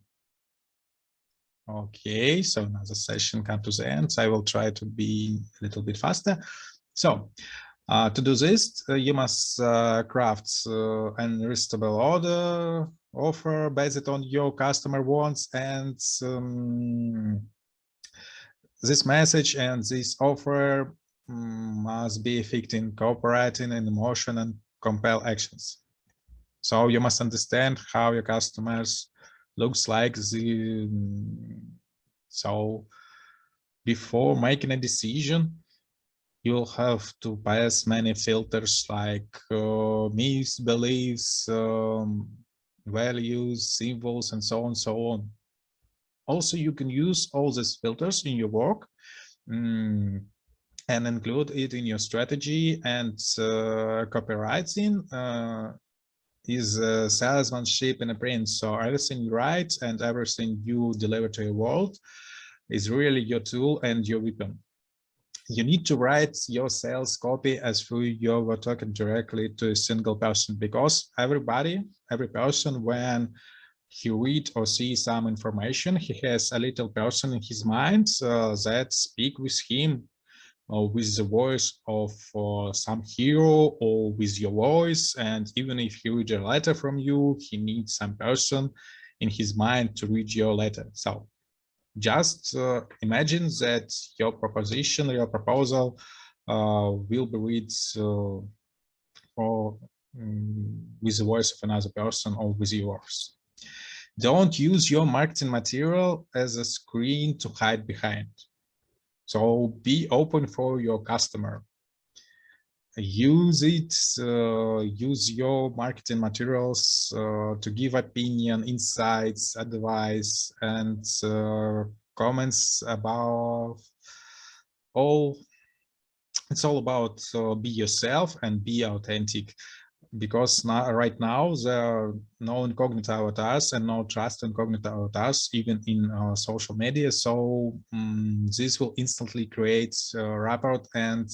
Okay, so now the session comes to the end. So I will try to be a little bit faster. So to do this, you must craft an irresistible order offer based on your customer wants, and this message and this offer must be effective in cooperating in emotion and compel actions. So you must understand how your customers looks like. So before making a decision, you'll have to pass many filters like myths, beliefs, values, symbols, and so on, so on. Also, you can use all these filters in your work and include it in your strategy. And copywriting is salesmanship in a print. So everything you write and everything you deliver to your world is really your tool and your weapon. You need to write your sales copy as though you were talking directly to a single person, because every person, when he read or see some information, he has a little person in his mind that speak with him, or with the voice of some hero, or with your voice. And even if he read a letter from you, he needs some person in his mind to read your letter. So just imagine that your proposition, your proposal will be read with the voice of another person or with yours. Don't use your marketing material as a screen to hide behind. So be open for your customer. Use it, use your marketing materials to give opinion, insights, advice, and comments about all. It's all about be yourself and be authentic, because right now there are no incognito avatars and no trust incognito avatars even in social media. So this will instantly create rapport, and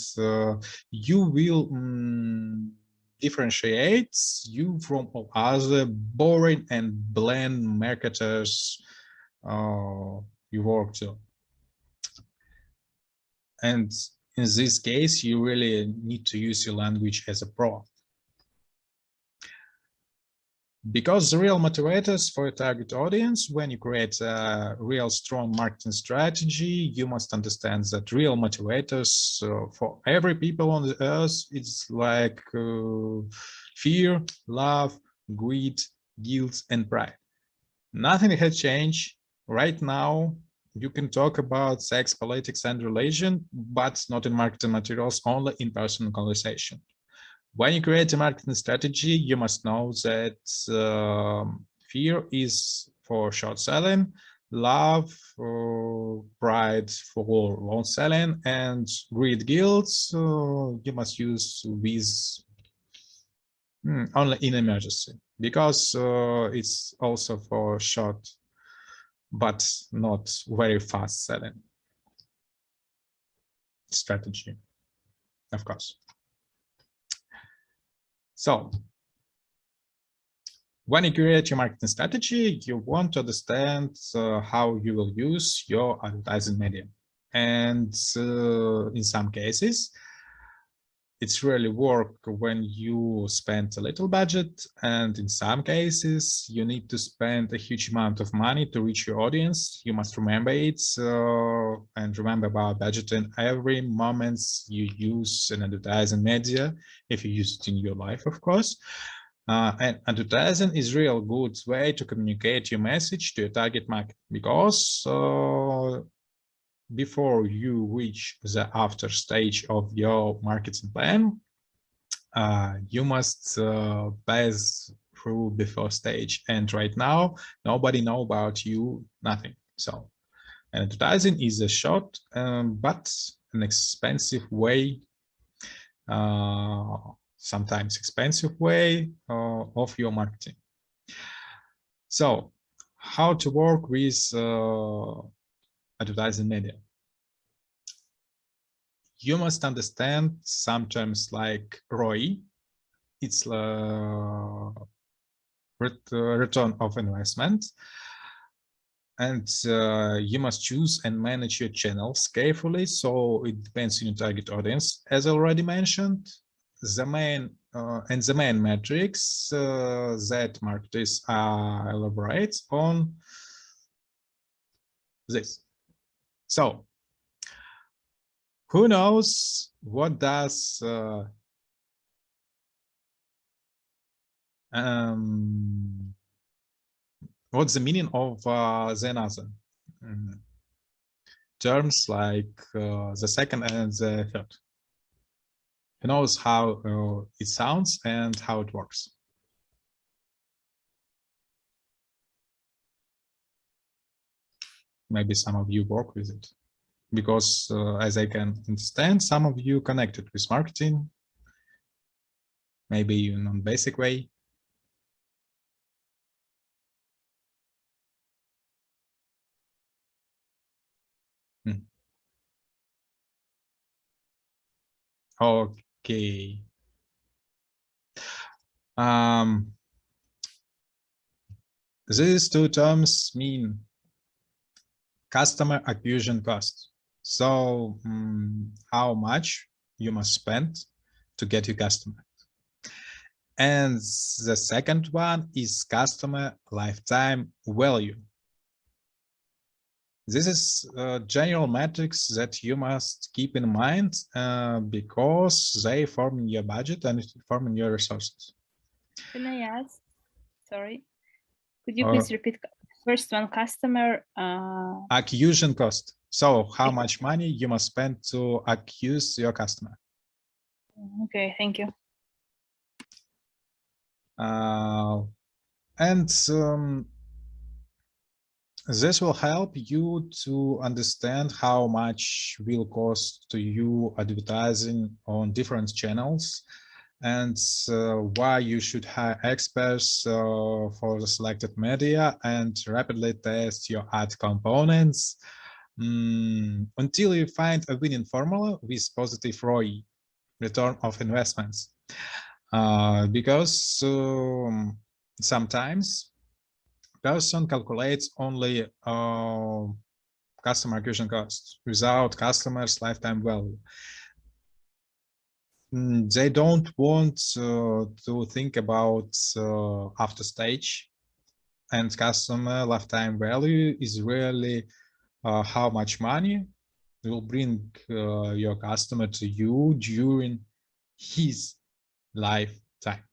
you will differentiate you from all other boring and bland marketers you work to. And in this case, you really need to use your language as a pro. Because the real motivators for a target audience, when you create a real strong marketing strategy, you must understand that real motivators for every people on the earth, it's like fear, love, greed, guilt, and pride. Nothing has changed. Right now, you can talk about sex, politics, and religion, but not in marketing materials, only in personal conversation. When you create a marketing strategy, you must know that fear is for short selling, love, pride for long selling, and greed, guilt you must use with only in emergency, because it's also for short but not very fast selling strategy, of course. So when you create your marketing strategy, you want to understand how you will use your advertising media. And in some cases, it's really work when you spend a little budget, and in some cases you need to spend a huge amount of money to reach your audience. You must remember it and remember about budgeting every moment you use an advertising media, if you use it in your life, of course. And advertising is real good way to communicate your message to your target market, because before you reach the after stage of your marketing plan, you must pass through before stage. And right now, nobody knows about you, nothing. So advertising is a short but an expensive way, sometimes expensive way of your marketing. So how to work with advertising media? You must understand some terms like ROI. It's return of investment. And you must choose and manage your channels carefully. So it depends on your target audience, as already mentioned. The main metrics that marketers elaborate on this. So who knows what does what's the meaning of the another terms like the second and the third? Who knows how it sounds and how it works? Maybe some of you work with it. because as I can understand, some of you connected with marketing, maybe in a basic way. Okay. These two terms mean customer acquisition cost. So how much you must spend to get your customer. And the second one is customer lifetime value. This is general metrics that you must keep in mind because they form your budget and form your resources. Can I ask? Sorry. Could you please repeat first one, customer acquisition cost. So how much money you must spend to acquire your customer. Okay, thank you. This will help you to understand how much will cost to you advertising on different channels and why you should hire experts for the selected media and rapidly test your ad components until you find a winning formula with positive ROI, return of investments. Because sometimes person calculates only customer acquisition cost without customers lifetime value. They don't want to think about after stage, and customer lifetime value is really how much money will bring your customer to you during his lifetime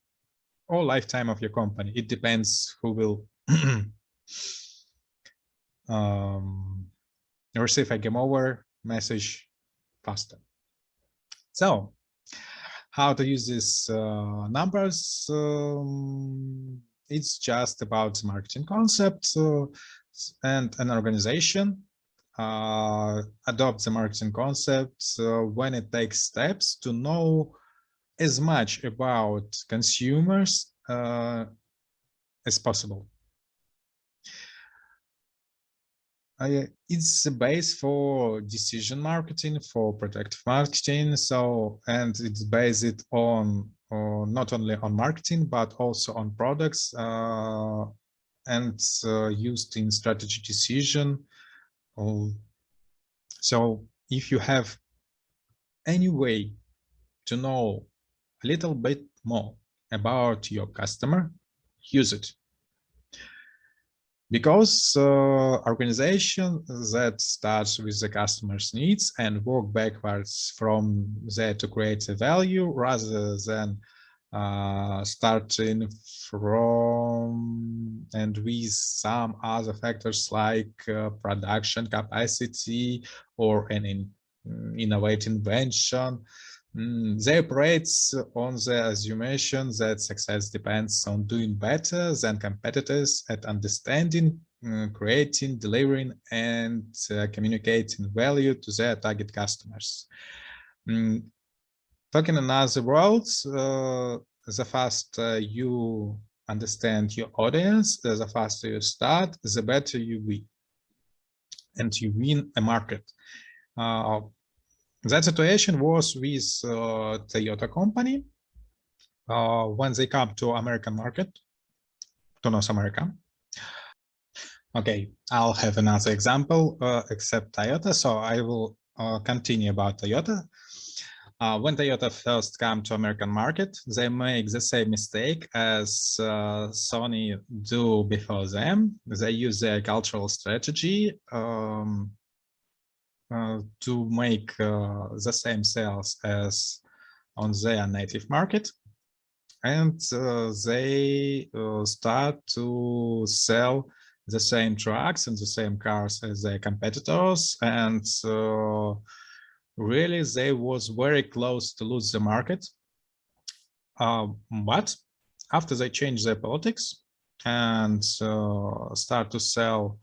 or lifetime of your company. It depends who will receive a game over message faster. So how to use these numbers? It's just about marketing concept and an organization adopt the marketing concept when it takes steps to know as much about consumers as possible. It's the base for decision marketing, for predictive marketing. So, and it's based on not only on marketing, but also on products and used in strategy decision. So if you have any way to know a little bit more about your customer, use it. Because organization that starts with the customer's needs and work backwards from there to create a value rather than starting from and with some other factors like production capacity or an innovative invention. They operate on the assumption that success depends on doing better than competitors at understanding, creating, delivering, and communicating value to their target customers. Talking in other words, the faster you understand your audience, the faster you start, the better you win. And you win a market. That situation was with Toyota company when they come to American market, to North America. Okay, I'll have another example except Toyota, so I will continue about Toyota. When Toyota first come to American market, they make the same mistake as Sony do before them. They use their cultural strategy to make the same sales as on their native market, and they start to sell the same trucks and the same cars as their competitors, and really they was very close to lose the market. But after they change their politics and start to sell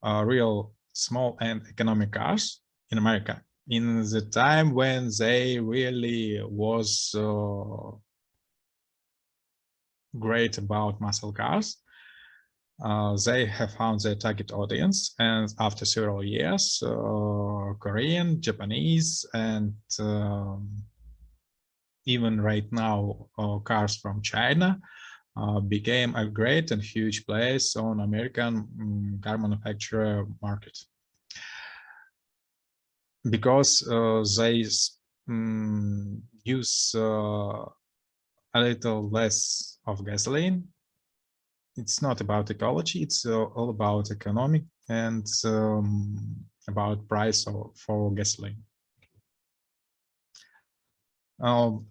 real small and economic cars, in America, in the time when they really was great about muscle cars. They have found their target audience, and after several years, Korean, Japanese, and even right now, cars from China became a great and huge place on American car manufacturer market, because they use a little less of gasoline. It's not about ecology, it's all about economic and about price for gasoline. There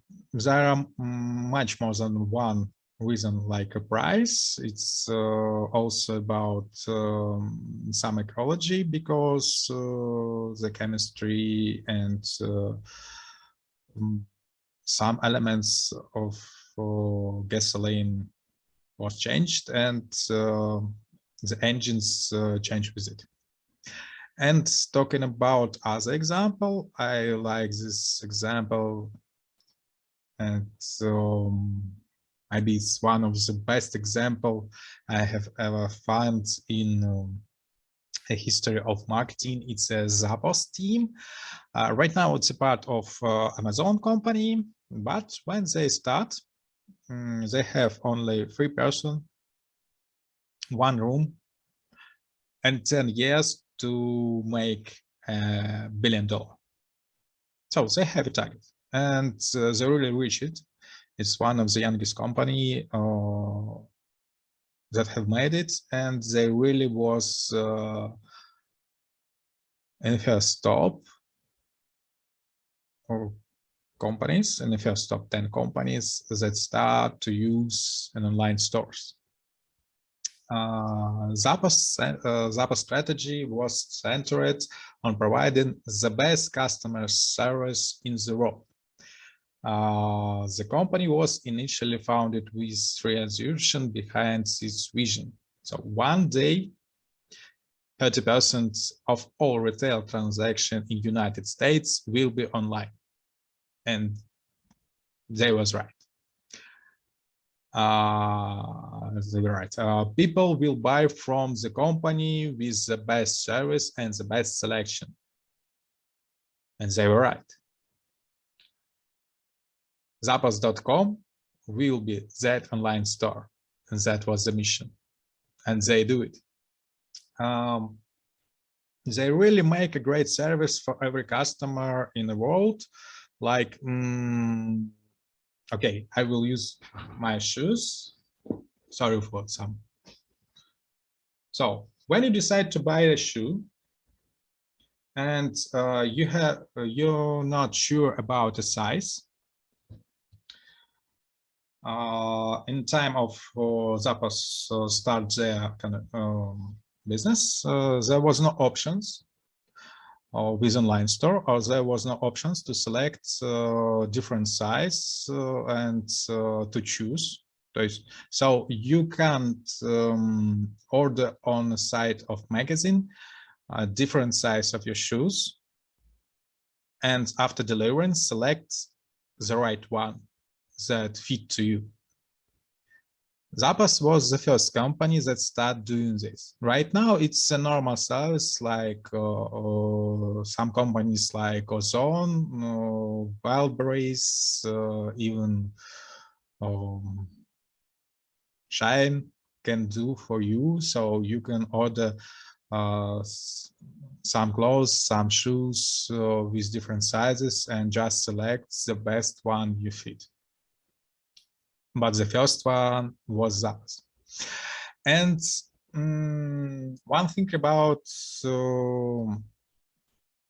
are much more than one reason like a price. It's also about some ecology, because the chemistry and some elements of gasoline was changed, and the engines changed with it. And talking about other example, I like this example, and so maybe it's one of the best example I have ever found in a history of marketing. It's a Zappos team. Right now it's a part of Amazon company, but when they start, they have only 3 persons, 1 room, and 10 years to make $1 billion. So they have a target, and they really reach it. It's one of the youngest company that have made it, and they really was in the first top or companies, in the first top 10 companies that start to use an online stores. Zappos strategy was centered on providing the best customer service in the world. The company was initially founded with 3 assumptions behind this vision. So one day, 30% of all retail transactions in United States will be online. And they was right. They were right. People will buy from the company with the best service and the best selection. And they were right. Zappos.com will be that online store. And that was the mission. And they do it. They really make a great service for every customer in the world. Like, okay, I will use my shoes. Sorry for some. So when you decide to buy a shoe, and you're not sure about the size, in time of Zappos start their kind of business, there was no options with online store, or there was no options to select different size and to choose. So you can't order on the site of magazine a different size of your shoes, and after delivering, select the right one that fit to you. Zappos was the first company that started doing this. Right now, it's a normal service, like some companies like Ozone, Wildberries, even Shine can do for you. So you can order some clothes, some shoes with different sizes, and just select the best one you fit. But the first one was Zappos. And one thing about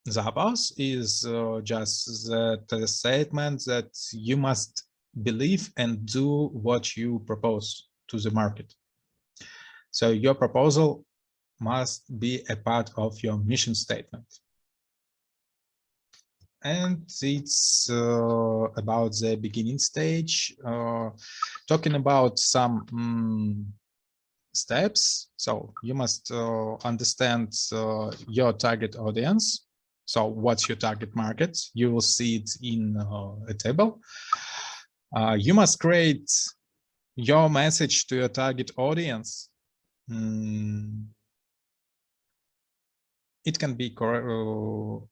Zappos is just the statement that you must believe and do what you propose to the market. So your proposal must be a part of your mission statement. And it's about the beginning stage, talking about some steps. So you must understand your target audience. So what's your target market? You will see it in a table. You must create your message to your target audience. It can be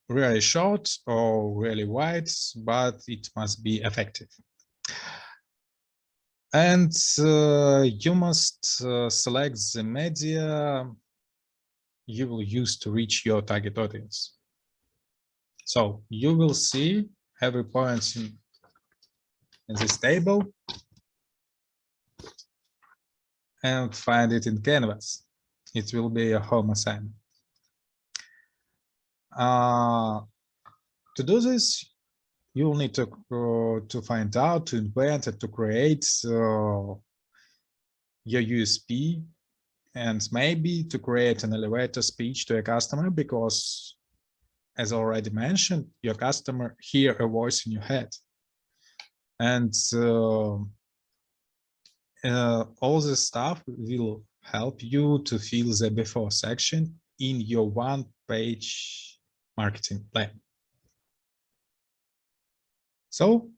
really short or really wide, but it must be effective. And you must select the media you will use to reach your target audience. So you will see every point in this table and find it in Canvas. It will be a home assignment. To do this, you will need to find out, to invent, and to create your USP, and maybe to create an elevator speech to a customer, because, as already mentioned, your customer hear a voice in your head. And all this stuff will help you to fill the before section in your one-page marketing plan. So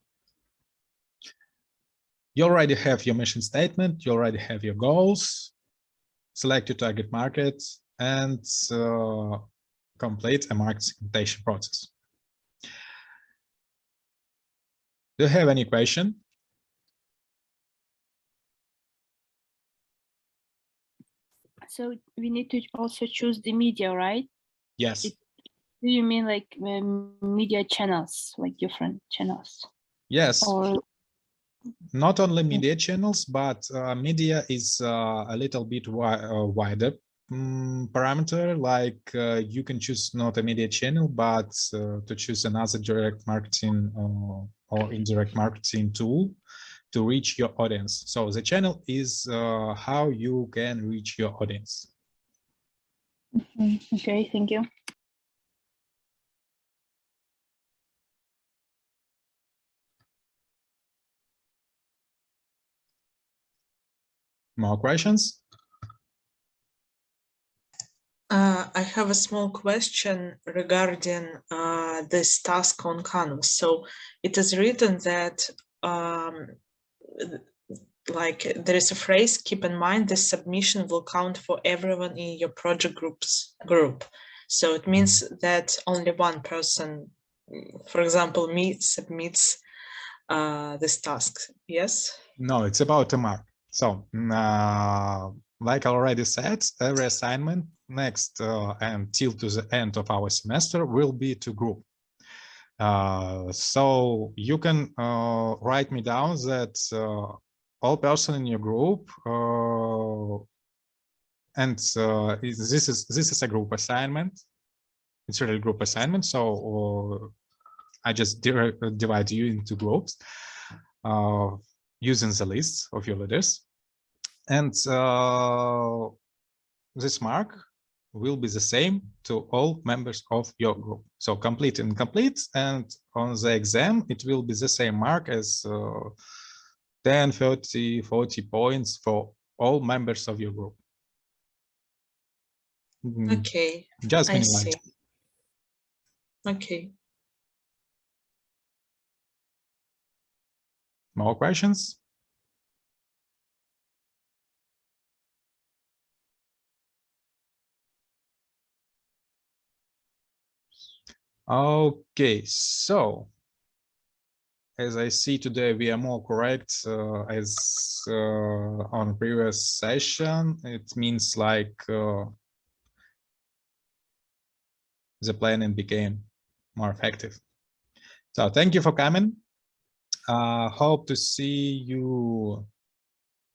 you already have your mission statement, you already have your goals, select your target market, and complete a market segmentation process. Do you have any question? So we need to also choose the media, right? Yes. Do you mean like media channels, like different channels? Yes. Or not only media channels, but media is a little bit wider parameter. Like you can choose not a media channel, but to choose another direct marketing or indirect marketing tool to reach your audience. So the channel is how you can reach your audience. Okay, thank you. More questions? I have a small question regarding this task on Canvas. So it is written that like there is a phrase, keep in mind the submission will count for everyone in your project group. So it means that only one person, for example, me, submits this task. Yes? No, it's about a mark. So like I already said, every assignment next until to the end of our semester will be to group. So you can write me down that all person in your group, and this is a group assignment. It's really a group assignment. So I just divide you into groups using the list of your leaders, and this mark will be the same to all members of your group. So complete and incomplete, and on the exam it will be the same mark as 10, 30, 40 points for all members of your group. Okay, just I see. Okay. More questions? Okay, so as I see today, we are more correct as on previous session. It means like the planning became more effective. So thank you for coming. Hope to see you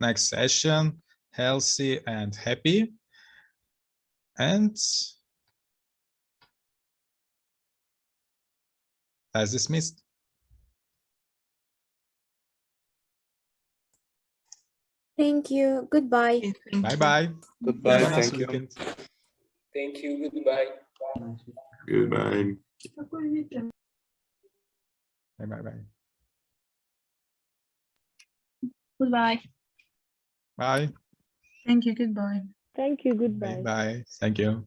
next session, healthy and happy. And as dismissed. Thank you. Goodbye. Bye-bye. Goodbye. Have a nice Thank you. weekend. Thank you. Goodbye. Goodbye. Bye-bye. Goodbye. Bye. Thank you. Goodbye. Thank you. Goodbye. Bye. Thank you.